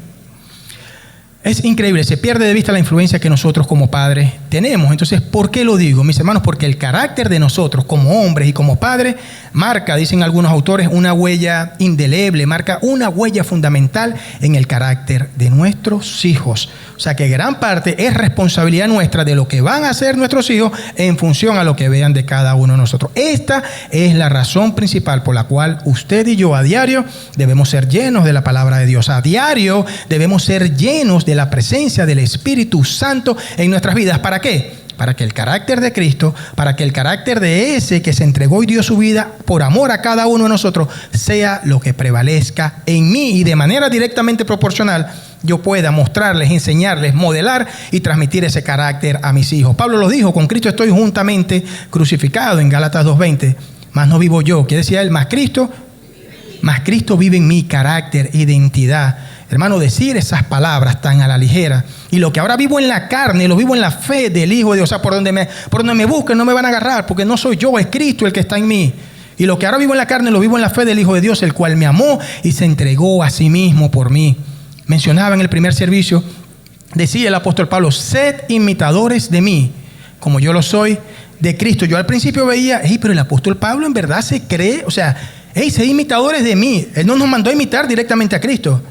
es increíble, se pierde de vista la influencia que nosotros como padres tenemos. Entonces, ¿por qué lo digo, mis hermanos? Porque el carácter de nosotros como hombres y como padres marca, dicen algunos autores, una huella indeleble, marca una huella fundamental en el carácter de nuestros hijos. O sea que gran parte es responsabilidad nuestra de lo que van a hacer nuestros hijos en función a lo que vean de cada uno de nosotros. Esta es la razón principal por la cual usted y yo a diario debemos ser llenos de la palabra de Dios. A diario debemos ser llenos de la presencia del Espíritu Santo en nuestras vidas. ¿Para qué? Para que el carácter de Cristo, para que el carácter de ese que se entregó y dio su vida por amor a cada uno de nosotros sea lo que prevalezca en mí y de manera directamente proporcional yo pueda mostrarles, enseñarles, modelar y transmitir ese carácter a mis hijos. Pablo lo dijo, con Cristo estoy juntamente crucificado en Gálatas 2:20. Más no vivo yo, ¿qué decía él? Más Cristo vive en mi carácter, identidad. Hermano, decir esas palabras tan a la ligera y lo que ahora vivo en la carne, lo vivo en la fe del Hijo de Dios. O sea, por donde me busquen no me van a agarrar porque no soy yo, es Cristo el que está en mí. Y lo que ahora vivo en la carne, lo vivo en la fe del Hijo de Dios, el cual me amó y se entregó a sí mismo por mí. Mencionaba en el primer servicio, decía el apóstol Pablo, sed imitadores de mí, como yo lo soy de Cristo. Yo al principio veía, pero el apóstol Pablo en verdad se cree, o sea, sed imitadores de mí. Él no nos mandó a imitar directamente a Cristo.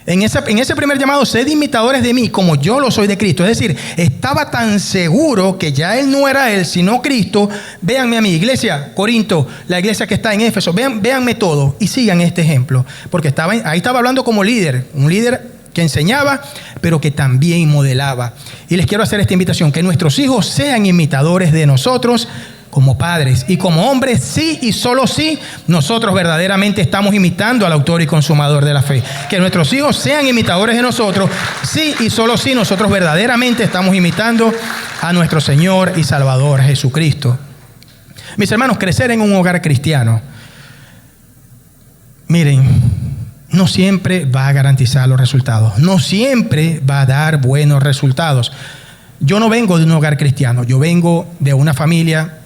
En ese primer llamado, sed imitadores de mí, como yo lo soy de Cristo. Es decir, estaba tan seguro que ya él no era él, sino Cristo. Véanme a mi iglesia, Corinto, la iglesia que está en Éfeso. Véanme todo y sigan este ejemplo. Porque ahí estaba hablando como líder, un líder que enseñaba, pero que también modelaba. Y les quiero hacer esta invitación, que nuestros hijos sean imitadores de nosotros, como padres y como hombres, sí y solo sí, nosotros verdaderamente estamos imitando al autor y consumador de la fe. Que nuestros hijos sean imitadores de nosotros, sí y solo sí, nosotros verdaderamente estamos imitando a nuestro Señor y Salvador Jesucristo. Mis hermanos, crecer en un hogar cristiano, miren, no siempre va a garantizar los resultados, no siempre va a dar buenos resultados. Yo no vengo de un hogar cristiano, yo vengo de una familia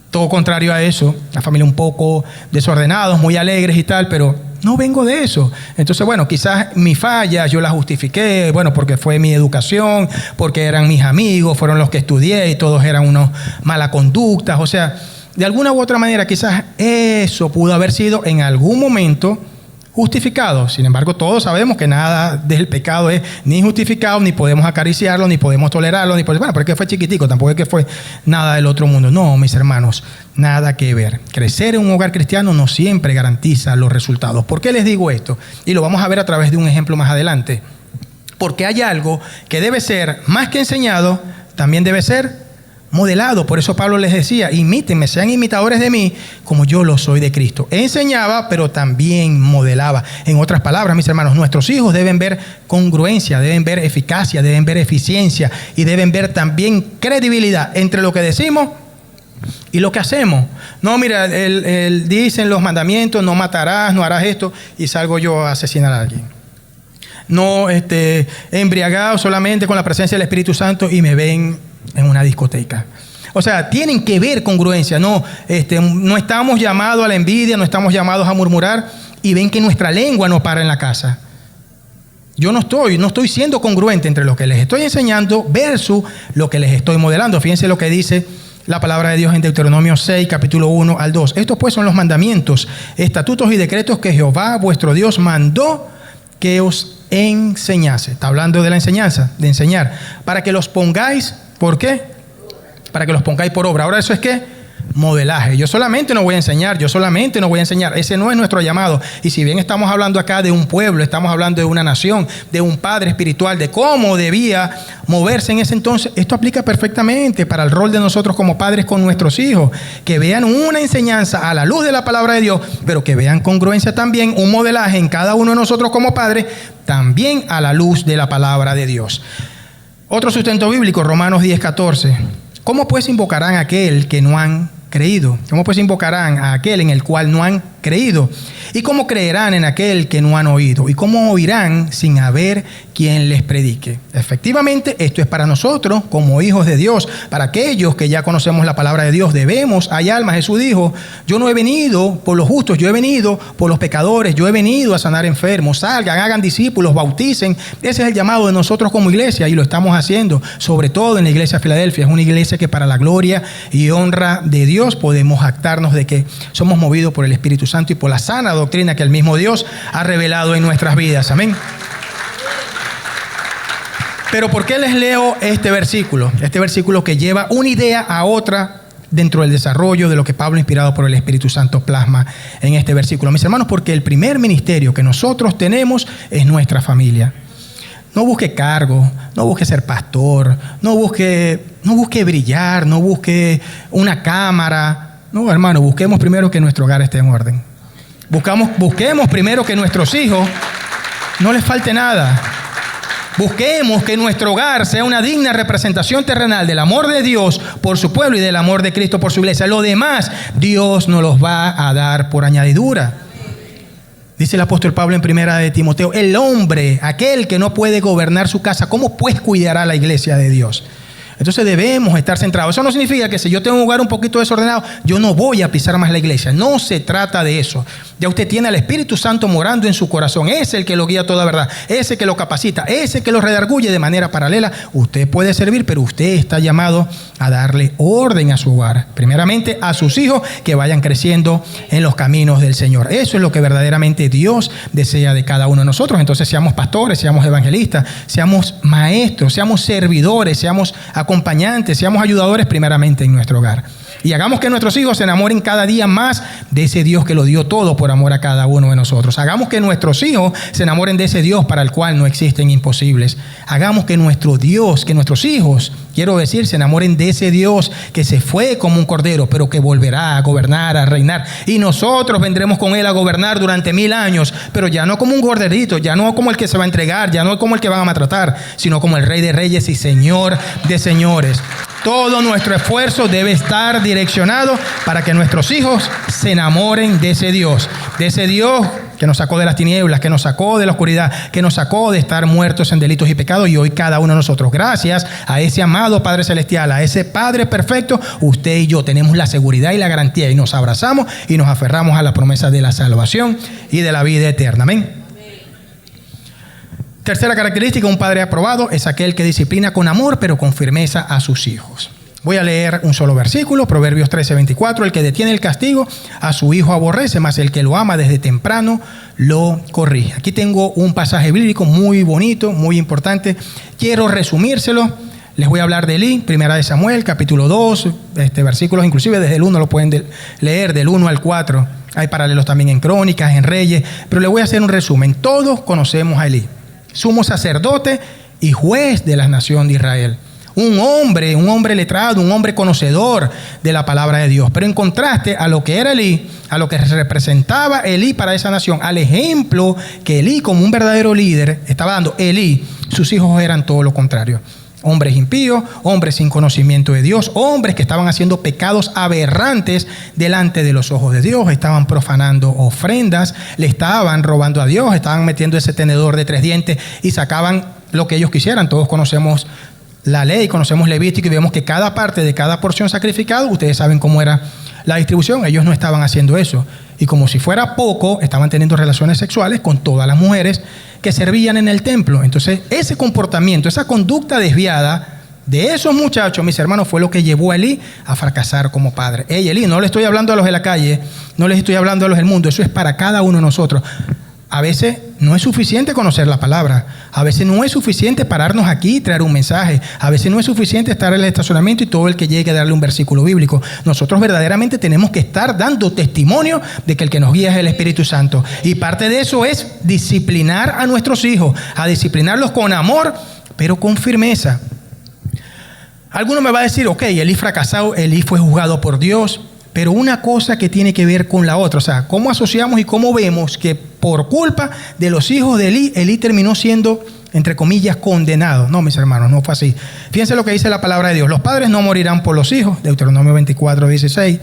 todo contrario a eso, una familia un poco desordenados, muy alegres y tal, pero no vengo de eso. Entonces, bueno, quizás mi falla yo la justifiqué, bueno, porque fue mi educación, porque eran mis amigos, fueron los que estudié y todos eran unos malas conductas. O sea, de alguna u otra manera quizás eso pudo haber sido en algún momento justificado. Sin embargo, todos sabemos que nada del pecado es ni justificado, ni podemos acariciarlo, ni podemos tolerarlo, ni podemos, bueno, porque fue chiquitico, tampoco es que fue nada del otro mundo. No, mis hermanos, nada que ver. Crecer en un hogar cristiano no siempre garantiza los resultados. ¿Por qué les digo esto? Y lo vamos a ver a través de un ejemplo más adelante. Porque hay algo que debe ser más que enseñado, también debe ser modelado. Por eso Pablo les decía, imítenme, sean imitadores de mí como yo lo soy de Cristo. Enseñaba, pero también modelaba. En otras palabras, mis hermanos, nuestros hijos deben ver congruencia, deben ver eficacia, deben ver eficiencia y deben ver también credibilidad entre lo que decimos y lo que hacemos. No, mira, dicen los mandamientos, no matarás, no harás esto, y salgo yo a asesinar a alguien. No embriagado solamente con la presencia del Espíritu Santo y me ven en una discoteca. O sea, tienen que ver congruencia. No estamos llamados a la envidia, no estamos llamados a murmurar y ven que nuestra lengua no para en la casa. Yo no estoy siendo congruente entre lo que les estoy enseñando versus lo que les estoy modelando. Fíjense lo que dice la palabra de Dios en Deuteronomio 6, capítulo 1 al 2. Estos pues son los mandamientos, estatutos y decretos que Jehová vuestro Dios mandó que os enseñase. Está hablando de la enseñanza, de enseñar, para que los pongáis. ¿Por qué? Para que los pongáis por obra. Ahora, ¿eso es qué? modelaje. Yo solamente no voy a enseñar, ese no es nuestro llamado. Y si bien estamos hablando acá de un pueblo, estamos hablando de una nación, de un padre espiritual, de cómo debía moverse en ese entonces, esto aplica perfectamente para el rol de nosotros como padres con nuestros hijos, que vean una enseñanza a la luz de la palabra de Dios, pero que vean congruencia también, un modelaje en cada uno de nosotros como padres, también a la luz de la palabra de Dios. Otro sustento bíblico, Romanos 10:14. ¿Cómo pues invocarán a aquel que no han creído? ¿Cómo pues invocarán a aquel en el cual no han creído? ¿Y cómo creerán en aquel que no han oído? ¿Y cómo oirán sin haber quien les predique? Efectivamente, esto es para nosotros como hijos de Dios, para aquellos que ya conocemos la palabra de Dios. Debemos, hay alma. Jesús dijo: yo no he venido por los justos, yo he venido por los pecadores, yo he venido a sanar enfermos. Salgan, hagan discípulos, bauticen. Ese es el llamado de nosotros como iglesia y lo estamos haciendo, sobre todo en la iglesia de Filadelfia. Es una iglesia que para la gloria y honra de Dios podemos jactarnos de que somos movidos por el Espíritu Santo y por la sana doctrina que el mismo Dios ha revelado en nuestras vidas. Amén. Pero ¿por qué les leo este versículo? Este versículo que lleva una idea a otra dentro del desarrollo de lo que Pablo, inspirado por el Espíritu Santo, plasma en este versículo. Mis hermanos, porque el primer ministerio que nosotros tenemos es nuestra familia. No busque cargo, no busque ser pastor, no busque brillar, no busque una cámara. No, hermano, busquemos primero que nuestro hogar esté en orden. Busquemos primero que nuestros hijos no les falte nada. Busquemos que nuestro hogar sea una digna representación terrenal del amor de Dios por su pueblo y del amor de Cristo por su iglesia. Lo demás, Dios nos los va a dar por añadidura. Dice el apóstol Pablo en 1 de Timoteo: el hombre, aquel que no puede gobernar su casa, ¿cómo pues cuidará la iglesia de Dios? Entonces debemos estar centrados. Eso no significa que si yo tengo un hogar un poquito desordenado, yo no voy a pisar más la iglesia. No se trata de eso. Ya usted tiene al Espíritu Santo morando en su corazón. Es el que lo guía a toda verdad. Es el que lo capacita. Es el que lo redarguye de manera paralela. Usted puede servir, pero usted está llamado a darle orden a su hogar. Primeramente a sus hijos, que vayan creciendo en los caminos del Señor. Eso es lo que verdaderamente Dios desea de cada uno de nosotros. Entonces seamos pastores, seamos evangelistas, seamos maestros, seamos servidores, seamos acompañantes, seamos ayudadores primeramente en nuestro hogar. Y hagamos que nuestros hijos se enamoren cada día más de ese Dios que lo dio todo por amor a cada uno de nosotros. Hagamos que nuestros hijos se enamoren de ese Dios para el cual no existen imposibles. Hagamos que nuestro Dios, que nuestros hijos, quiero decir, se enamoren de ese Dios que se fue como un cordero, pero que volverá a gobernar, a reinar. Y nosotros vendremos con Él a gobernar durante 1000 años, pero ya no como un corderito, ya no como el que se va a entregar, ya no como el que van a maltratar, sino como el Rey de Reyes y Señor de Señores. Todo nuestro esfuerzo debe estar direccionado para que nuestros hijos se enamoren de ese Dios que nos sacó de las tinieblas, que nos sacó de la oscuridad, que nos sacó de estar muertos en delitos y pecados, y hoy cada uno de nosotros, gracias a ese amado Padre Celestial, a ese Padre perfecto, usted y yo tenemos la seguridad y la garantía y nos abrazamos y nos aferramos a la promesa de la salvación y de la vida eterna. Amén. Tercera característica, un padre aprobado es aquel que disciplina con amor pero con firmeza a sus hijos. Voy a leer un solo versículo, Proverbios 13:24. El que detiene el castigo a su hijo aborrece, mas el que lo ama desde temprano lo corrige. Aquí tengo un pasaje bíblico muy bonito, muy importante. Quiero resumírselo. Les voy a hablar de Elí, 1 de Samuel, capítulo 2, versículos inclusive desde el 1 lo pueden leer, del 1 al 4. Hay paralelos también en Crónicas, en Reyes, pero les voy a hacer un resumen. Todos conocemos a Elí, sumo sacerdote y juez de la nación de Israel. Un hombre letrado, un hombre conocedor de la palabra de Dios. Pero en contraste a lo que era Elí, a lo que representaba Elí para esa nación, al ejemplo que Elí como un verdadero líder estaba dando, Elí, sus hijos eran todo lo contrario. Hombres impíos, hombres sin conocimiento de Dios, hombres que estaban haciendo pecados aberrantes delante de los ojos de Dios, estaban profanando ofrendas, le estaban robando a Dios, estaban metiendo ese tenedor de 3 dientes y sacaban lo que ellos quisieran. Todos conocemos la ley, conocemos Levítico y vemos que cada parte de cada porción sacrificada, ustedes saben cómo era la distribución. Ellos no estaban haciendo eso. Y como si fuera poco, estaban teniendo relaciones sexuales con todas las mujeres que servían en el templo. Entonces, ese comportamiento, esa conducta desviada de esos muchachos, mis hermanos, fue lo que llevó a Elí a fracasar como padre. Elí, no le estoy hablando a los de la calle, no les estoy hablando a los del mundo, eso es para cada uno de nosotros. A veces no es suficiente conocer la palabra. A veces no es suficiente pararnos aquí y traer un mensaje. A veces no es suficiente estar en el estacionamiento y todo el que llegue a darle un versículo bíblico. Nosotros verdaderamente tenemos que estar dando testimonio de que el que nos guía es el Espíritu Santo. Y parte de eso es disciplinar a nuestros hijos, a disciplinarlos con amor, pero con firmeza. Alguno me va a decir, ok, Elí fracasado, Elí fue juzgado por Dios. Pero una cosa que tiene que ver con la otra, o sea, cómo asociamos y cómo vemos que por culpa de los hijos de Elí, Elí terminó siendo, entre comillas, condenado. No, mis hermanos, no fue así. Fíjense lo que dice la palabra de Dios. Los padres no morirán por los hijos, Deuteronomio 24:16,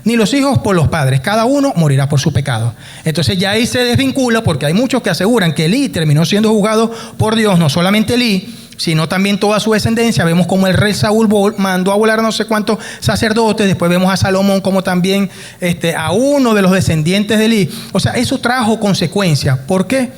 ni los hijos por los padres. Cada uno morirá por su pecado. Entonces ya ahí se desvincula, porque hay muchos que aseguran que Elí terminó siendo juzgado por Dios, no solamente Elí, sino también toda su descendencia. Vemos como el rey Saúl mandó a volar no sé cuántos sacerdotes. Después vemos a Salomón como también a uno de los descendientes de Elí. O sea, eso trajo consecuencias. ¿Por qué?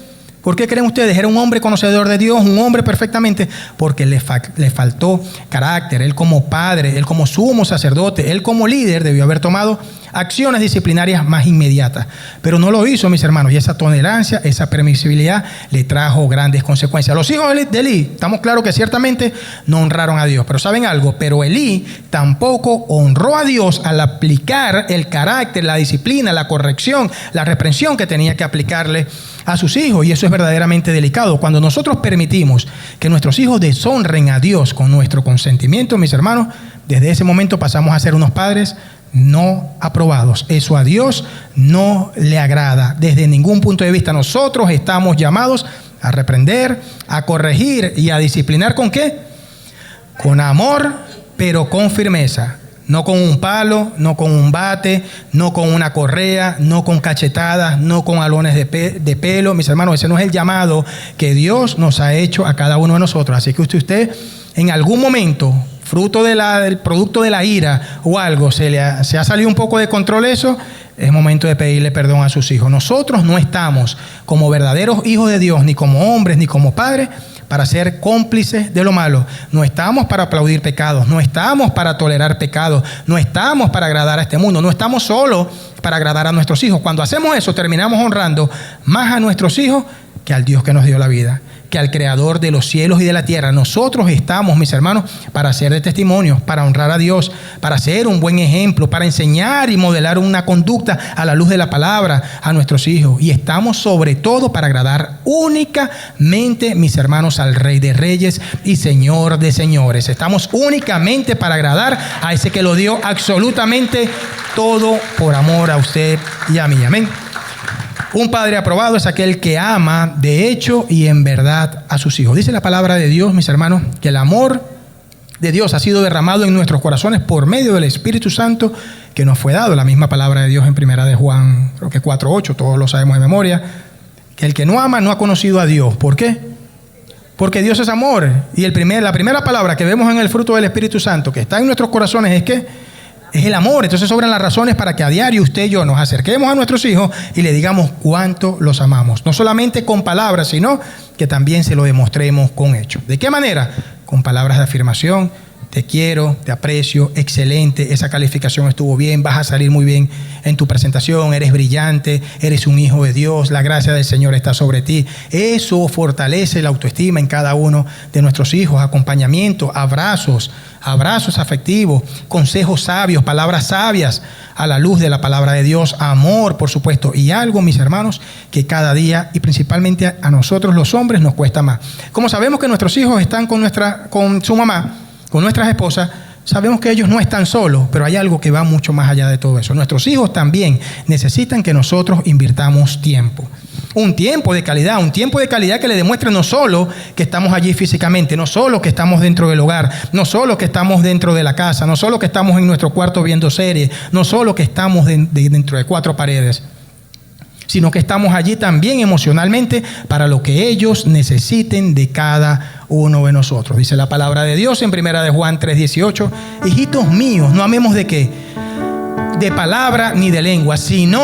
¿Por qué creen ustedes? Era un hombre conocedor de Dios, un hombre perfectamente, porque le faltó carácter. Él como padre, él como sumo sacerdote, él como líder debió haber tomado acciones disciplinarias más inmediatas. Pero no lo hizo, mis hermanos, y esa tolerancia, esa permisibilidad le trajo grandes consecuencias. Los hijos de Elí, estamos claros que ciertamente no honraron a Dios. Pero ¿saben algo? Pero Elí tampoco honró a Dios al aplicar el carácter, la disciplina, la corrección, la reprensión que tenía que aplicarle a sus hijos. Y eso es verdaderamente delicado. Cuando nosotros permitimos que nuestros hijos deshonren a Dios con nuestro consentimiento, mis hermanos, desde ese momento pasamos a ser unos padres no aprobados. Eso a Dios no le agrada desde ningún punto de vista. Nosotros estamos llamados a reprender, a corregir y a disciplinar. ¿Con qué? Con amor, pero con firmeza. No con un palo, no con un bate, no con una correa, no con cachetadas, no con alones de pelo. Mis hermanos, ese no es el llamado que Dios nos ha hecho a cada uno de nosotros. Así que usted en algún momento, fruto del producto de la ira o algo, se ha salido un poco de control eso, es momento de pedirle perdón a sus hijos. Nosotros no estamos como verdaderos hijos de Dios, ni como hombres, ni como padres, para ser cómplices de lo malo. No estamos para aplaudir pecados, no estamos para tolerar pecados, no estamos para agradar a este mundo, no estamos solo para agradar a nuestros hijos. Cuando hacemos eso, terminamos honrando más a nuestros hijos que al Dios que nos dio la vida, que al Creador de los cielos y de la tierra. Nosotros estamos, mis hermanos, para ser de testimonio, para honrar a Dios, para ser un buen ejemplo, para enseñar y modelar una conducta a la luz de la palabra a nuestros hijos. Y estamos sobre todo para agradar únicamente, mis hermanos, al Rey de Reyes y Señor de Señores. Estamos únicamente para agradar a ese que lo dio absolutamente todo por amor a usted y a mí. Amén. Un padre aprobado es aquel que ama de hecho y en verdad a sus hijos. Dice la palabra de Dios, mis hermanos, que el amor de Dios ha sido derramado en nuestros corazones por medio del Espíritu Santo que nos fue dado. La misma palabra de Dios en primera de Juan, creo que 4:8, todos lo sabemos de memoria, que el que no ama no ha conocido a Dios. ¿Por qué? Porque Dios es amor. Y la primera palabra que vemos en el fruto del Espíritu Santo que está en nuestros corazones es ¿qué? Es el amor. Entonces sobran las razones para que a diario usted y yo nos acerquemos a nuestros hijos y le digamos cuánto los amamos. No solamente con palabras, sino que también se lo demostremos con hechos. ¿De qué manera? Con palabras de afirmación. Te quiero, te aprecio, excelente, esa calificación estuvo bien, vas a salir muy bien en tu presentación, eres brillante, eres un hijo de Dios, la gracia del Señor está sobre ti. Eso fortalece la autoestima en cada uno de nuestros hijos, acompañamiento, abrazos afectivos, consejos sabios, palabras sabias a la luz de la palabra de Dios, amor, por supuesto, y algo, mis hermanos, que cada día y principalmente a nosotros los hombres nos cuesta más. Como sabemos que nuestros hijos están con su mamá, con nuestras esposas, sabemos que ellos no están solos, pero hay algo que va mucho más allá de todo eso. Nuestros hijos también necesitan que nosotros invirtamos tiempo. Un tiempo de calidad que le demuestre no solo que estamos allí físicamente, no solo que estamos dentro del hogar, no solo que estamos dentro de la casa, no solo que estamos en nuestro cuarto viendo series, no solo que estamos dentro de cuatro paredes, sino que estamos allí también emocionalmente para lo que ellos necesiten de cada uno de nosotros. Dice la palabra de Dios en primera de Juan 3:18, hijitos míos, no amemos de qué, de palabra ni de lengua, sino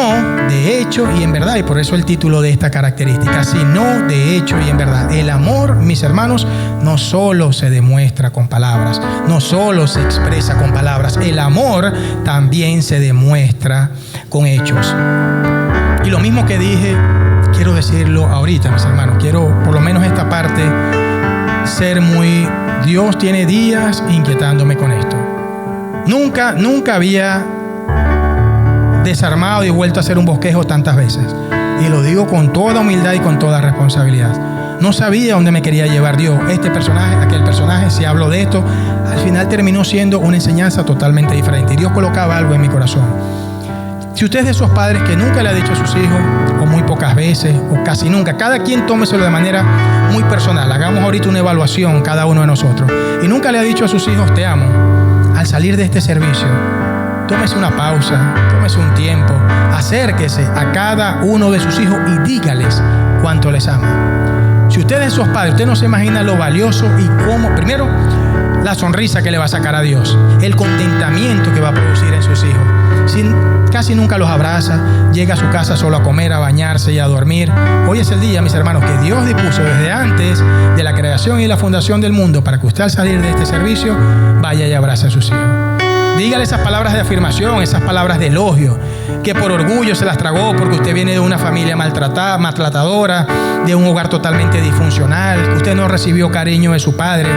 de hecho y en verdad. Y por eso el título de esta característica, sino de hecho y en verdad. El amor, mis hermanos, no solo se demuestra con palabras, no solo se expresa con palabras, el amor también se demuestra con hechos. Y lo mismo que dije, quiero decirlo ahorita, mis hermanos. Quiero, por lo menos esta parte, ser muy... Dios tiene días inquietándome con esto. Nunca había desarmado y vuelto a hacer un bosquejo tantas veces. Y lo digo con toda humildad y con toda responsabilidad. No sabía dónde me quería llevar Dios. Este personaje, aquel personaje, si hablo de esto, al final terminó siendo una enseñanza totalmente diferente. Y Dios colocaba algo en mi corazón. Si usted es de esos padres que nunca le ha dicho a sus hijos, o muy pocas veces, o casi nunca, cada quien tómeselo de manera muy personal. Hagamos ahorita una evaluación cada uno de nosotros. Y nunca le ha dicho a sus hijos, te amo. Al salir de este servicio, tómese una pausa, tómese un tiempo, acérquese a cada uno de sus hijos y dígales cuánto les ama. Si usted es de esos padres, usted no se imagina lo valioso y cómo, primero, la sonrisa que le va a sacar a Dios, el contentamiento que va a producir en sus hijos. Casi nunca los abraza, llega a su casa solo a comer, a bañarse y a dormir. Hoy es el día, mis hermanos, que Dios dispuso desde antes de la creación y la fundación del mundo para que usted al salir de este servicio vaya y abrace a sus hijos. Dígale esas palabras de afirmación, esas palabras de elogio, que por orgullo se las tragó porque usted viene de una familia maltratadora, de un hogar totalmente disfuncional, que usted no recibió cariño de su padre.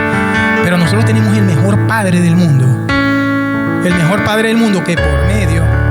Pero nosotros tenemos el mejor padre del mundo. El mejor padre del mundo que por medio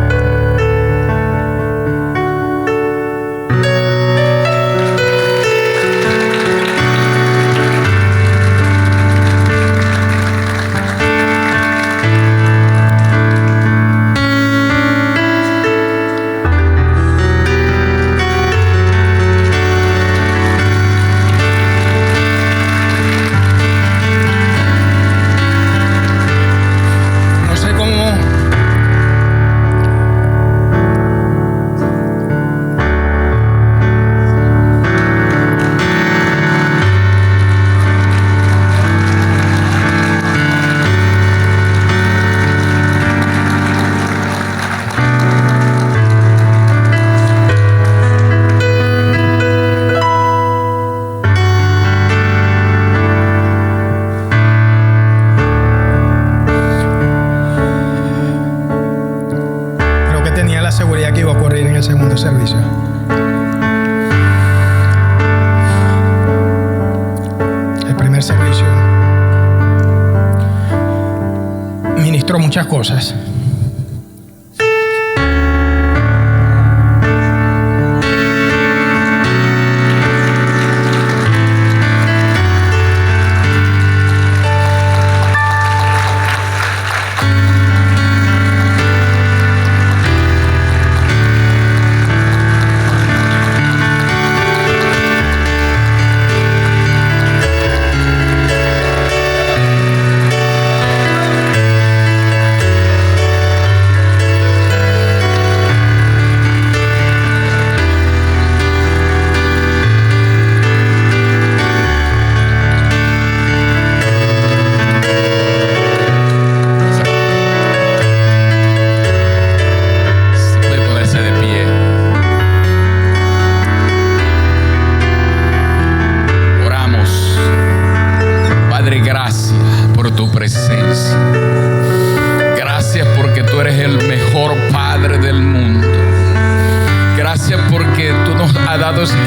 servicio. El primer servicio ministró muchas cosas.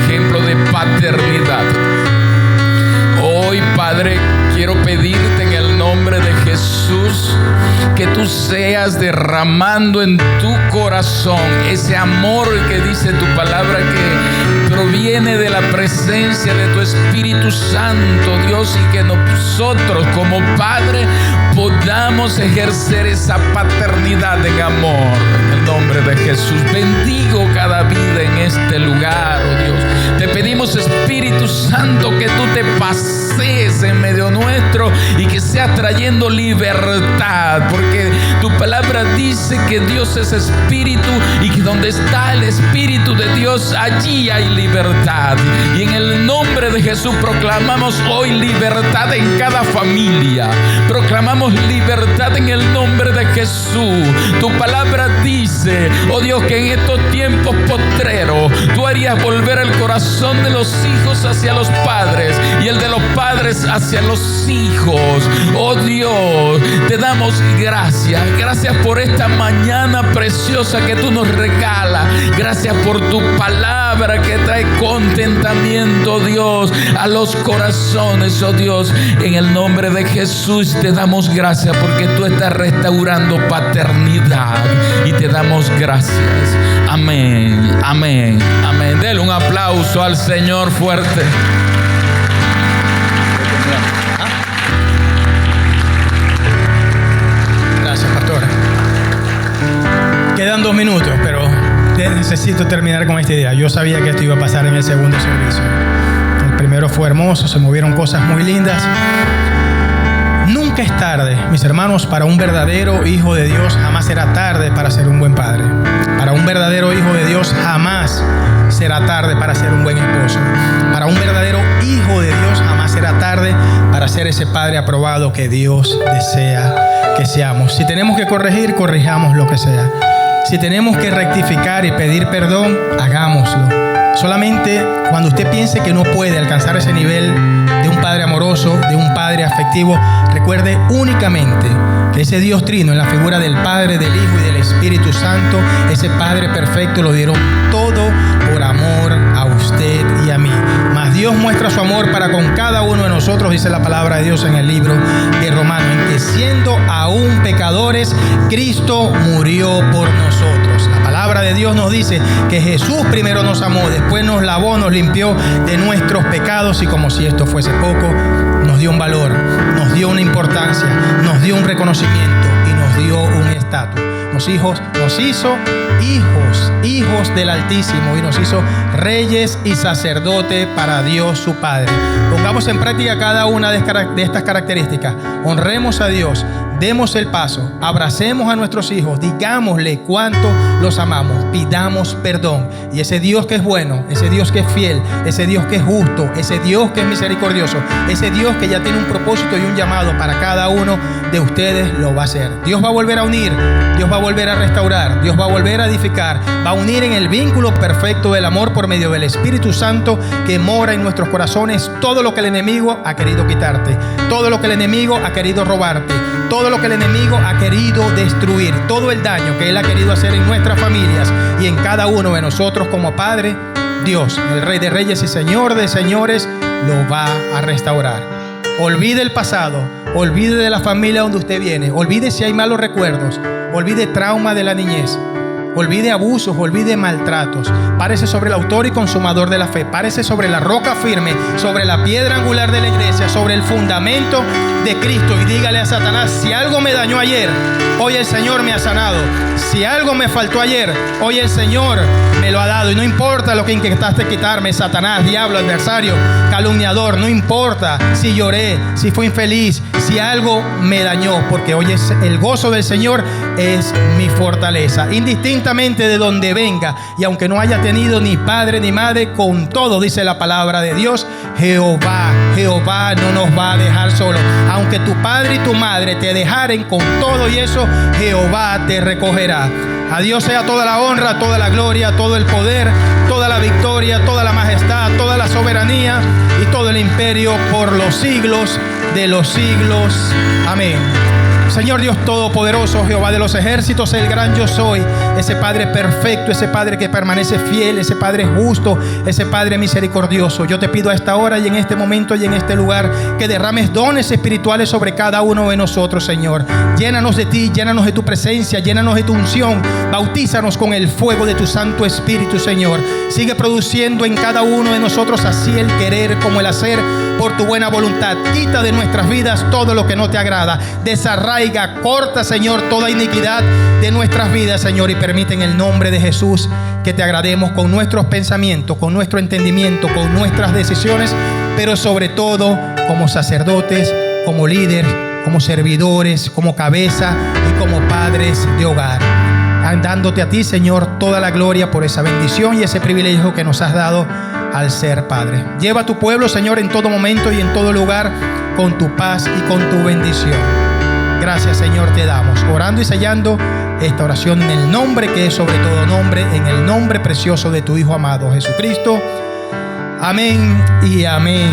Ejemplo de paternidad. Hoy, Padre, quiero pedirte en el nombre de Jesús que tú seas derramando en tu corazón ese amor que dice tu palabra que proviene de la presencia de tu Espíritu Santo, Dios, y que nosotros como Padre podamos ejercer esa paternidad en amor. En el nombre de Jesús, bendigo cada vida en este lugar, oh Dios. Te pedimos, Espíritu Santo, que tú te pasees en medio nuestro y que seas trayendo libertad, porque tu palabra dice que Dios es Espíritu y que donde está el Espíritu de Dios, allí hay libertad. Y en el nombre de Jesús proclamamos hoy libertad en cada familia. Proclamamos libertad en el nombre de Jesús. Tu palabra dice, oh Dios, que en estos tiempos postreros tú harías volver el corazón de los hijos hacia los padres y el de los padres hacia los hijos. Oh Dios, te damos gracias. Gracias por por esta mañana preciosa que tú nos regalas. Gracias por tu palabra que trae contentamiento, Dios, a los corazones, oh Dios. En el nombre de Jesús te damos gracias porque tú estás restaurando paternidad y te damos gracias. Amén, amén, amén. Dele un aplauso al Señor fuerte. Gracias, pastora. Quedan 2 minutos, pero necesito terminar con esta idea. Yo sabía que esto iba a pasar en el segundo servicio. El primero fue hermoso, se movieron cosas muy lindas. Nunca es tarde, mis hermanos, para un verdadero hijo de Dios. Jamás será tarde para ser un buen padre. Para un verdadero hijo de Dios jamás será tarde para ser un buen esposo. Para un verdadero hijo de Dios jamás será tarde para ser ese padre aprobado que Dios desea que seamos. Si tenemos que corregir, corrijamos lo que sea. Si tenemos que rectificar y pedir perdón, hagámoslo. Solamente cuando usted piense que no puede alcanzar ese nivel de un padre amoroso, de un padre afectivo, recuerde únicamente que ese Dios trino en la figura del Padre, del Hijo y del Espíritu Santo, ese Padre perfecto, lo dieron todo por amor a usted y a mí. Mas Dios muestra su amor para con cada uno de nosotros, dice la palabra de Dios en el libro de Romanos, en que siendo aún pecadores, Cristo murió por nosotros. La palabra de Dios nos dice que Jesús primero nos amó, después nos lavó, nos limpió de nuestros pecados y, como si esto fuese poco, nos dio un valor, nos dio una importancia, nos dio un reconocimiento y nos dio un estatus. Nos hizo hijos del Altísimo y nos hizo reyes y sacerdotes para Dios su Padre. Pongamos en práctica cada una de estas características. Honremos a Dios, demos el paso, abracemos a nuestros hijos, digámosle cuánto los amamos, pidamos perdón. Y ese Dios que es bueno, ese Dios que es fiel, ese Dios que es justo, ese Dios que es misericordioso, ese Dios que ya tiene un propósito y un llamado para cada uno de ustedes, lo va a hacer. Dios va a volver a unir, Dios va a volver a restaurar, Dios va a volver a edificar, va a unir en el vínculo perfecto del amor por medio del Espíritu Santo que mora en nuestros corazones todo lo que el enemigo ha querido quitarte, todo lo que el enemigo ha querido robarte, todo lo que el enemigo ha querido destruir, todo el daño que él ha querido hacer en nuestras familias y en cada uno de nosotros como Padre. Dios, el Rey de Reyes y Señor de Señores, lo va a restaurar. Olvide el pasado, olvide de la familia donde usted viene, olvide si hay malos recuerdos, olvide trauma de la niñez, olvide abusos, olvide maltratos. Párese sobre el autor y consumador de la fe, párese sobre la roca firme, sobre la piedra angular de la iglesia, sobre el fundamento de Cristo, y dígale a Satanás: si algo me dañó ayer, hoy el Señor me ha sanado. Si algo me faltó ayer, hoy el Señor me lo ha dado. Y no importa lo que intentaste quitarme, Satanás, diablo, adversario, calumniador, no importa si lloré, si fui infeliz, si algo me dañó, porque hoy es el gozo del Señor, es mi fortaleza. Indistintamente de donde venga, y aunque no haya tenido ni padre ni madre, con todo, dice la palabra de Dios, Jehová no nos va a dejar solos. Aunque tu padre y tu madre te dejaren, con todo y eso, Jehová te recogerá. A Dios sea toda la honra, toda la gloria, todo el poder, toda la victoria, toda la majestad, toda la soberanía y todo el imperio por los siglos de los siglos. Amén. Señor Dios Todopoderoso, Jehová de los ejércitos, el gran yo soy, ese Padre perfecto, ese Padre que permanece fiel, ese Padre justo, ese Padre misericordioso. Yo te pido a esta hora y en este momento y en este lugar que derrames dones espirituales sobre cada uno de nosotros, Señor. Llénanos de ti, llénanos de tu presencia, llénanos de tu unción. Bautízanos con el fuego de tu Santo Espíritu, Señor. Sigue produciendo en cada uno de nosotros así el querer como el hacer por tu buena voluntad. Quita de nuestras vidas todo lo que no te agrada. Desarraiga, corta, Señor, toda iniquidad de nuestras vidas, Señor, y permite en el nombre de Jesús que te agrademos con nuestros pensamientos, con nuestro entendimiento, con nuestras decisiones, pero sobre todo como sacerdotes, como líderes, como servidores, como cabeza y como padres de hogar. Dándote a ti, Señor, toda la gloria por esa bendición y ese privilegio que nos has dado al ser Padre. Lleva a tu pueblo, Señor, en todo momento y en todo lugar con tu paz y con tu bendición. Gracias, Señor, te damos, orando y sellando esta oración en el nombre que es sobre todo nombre, en el nombre precioso de tu Hijo amado Jesucristo. Amén y amén.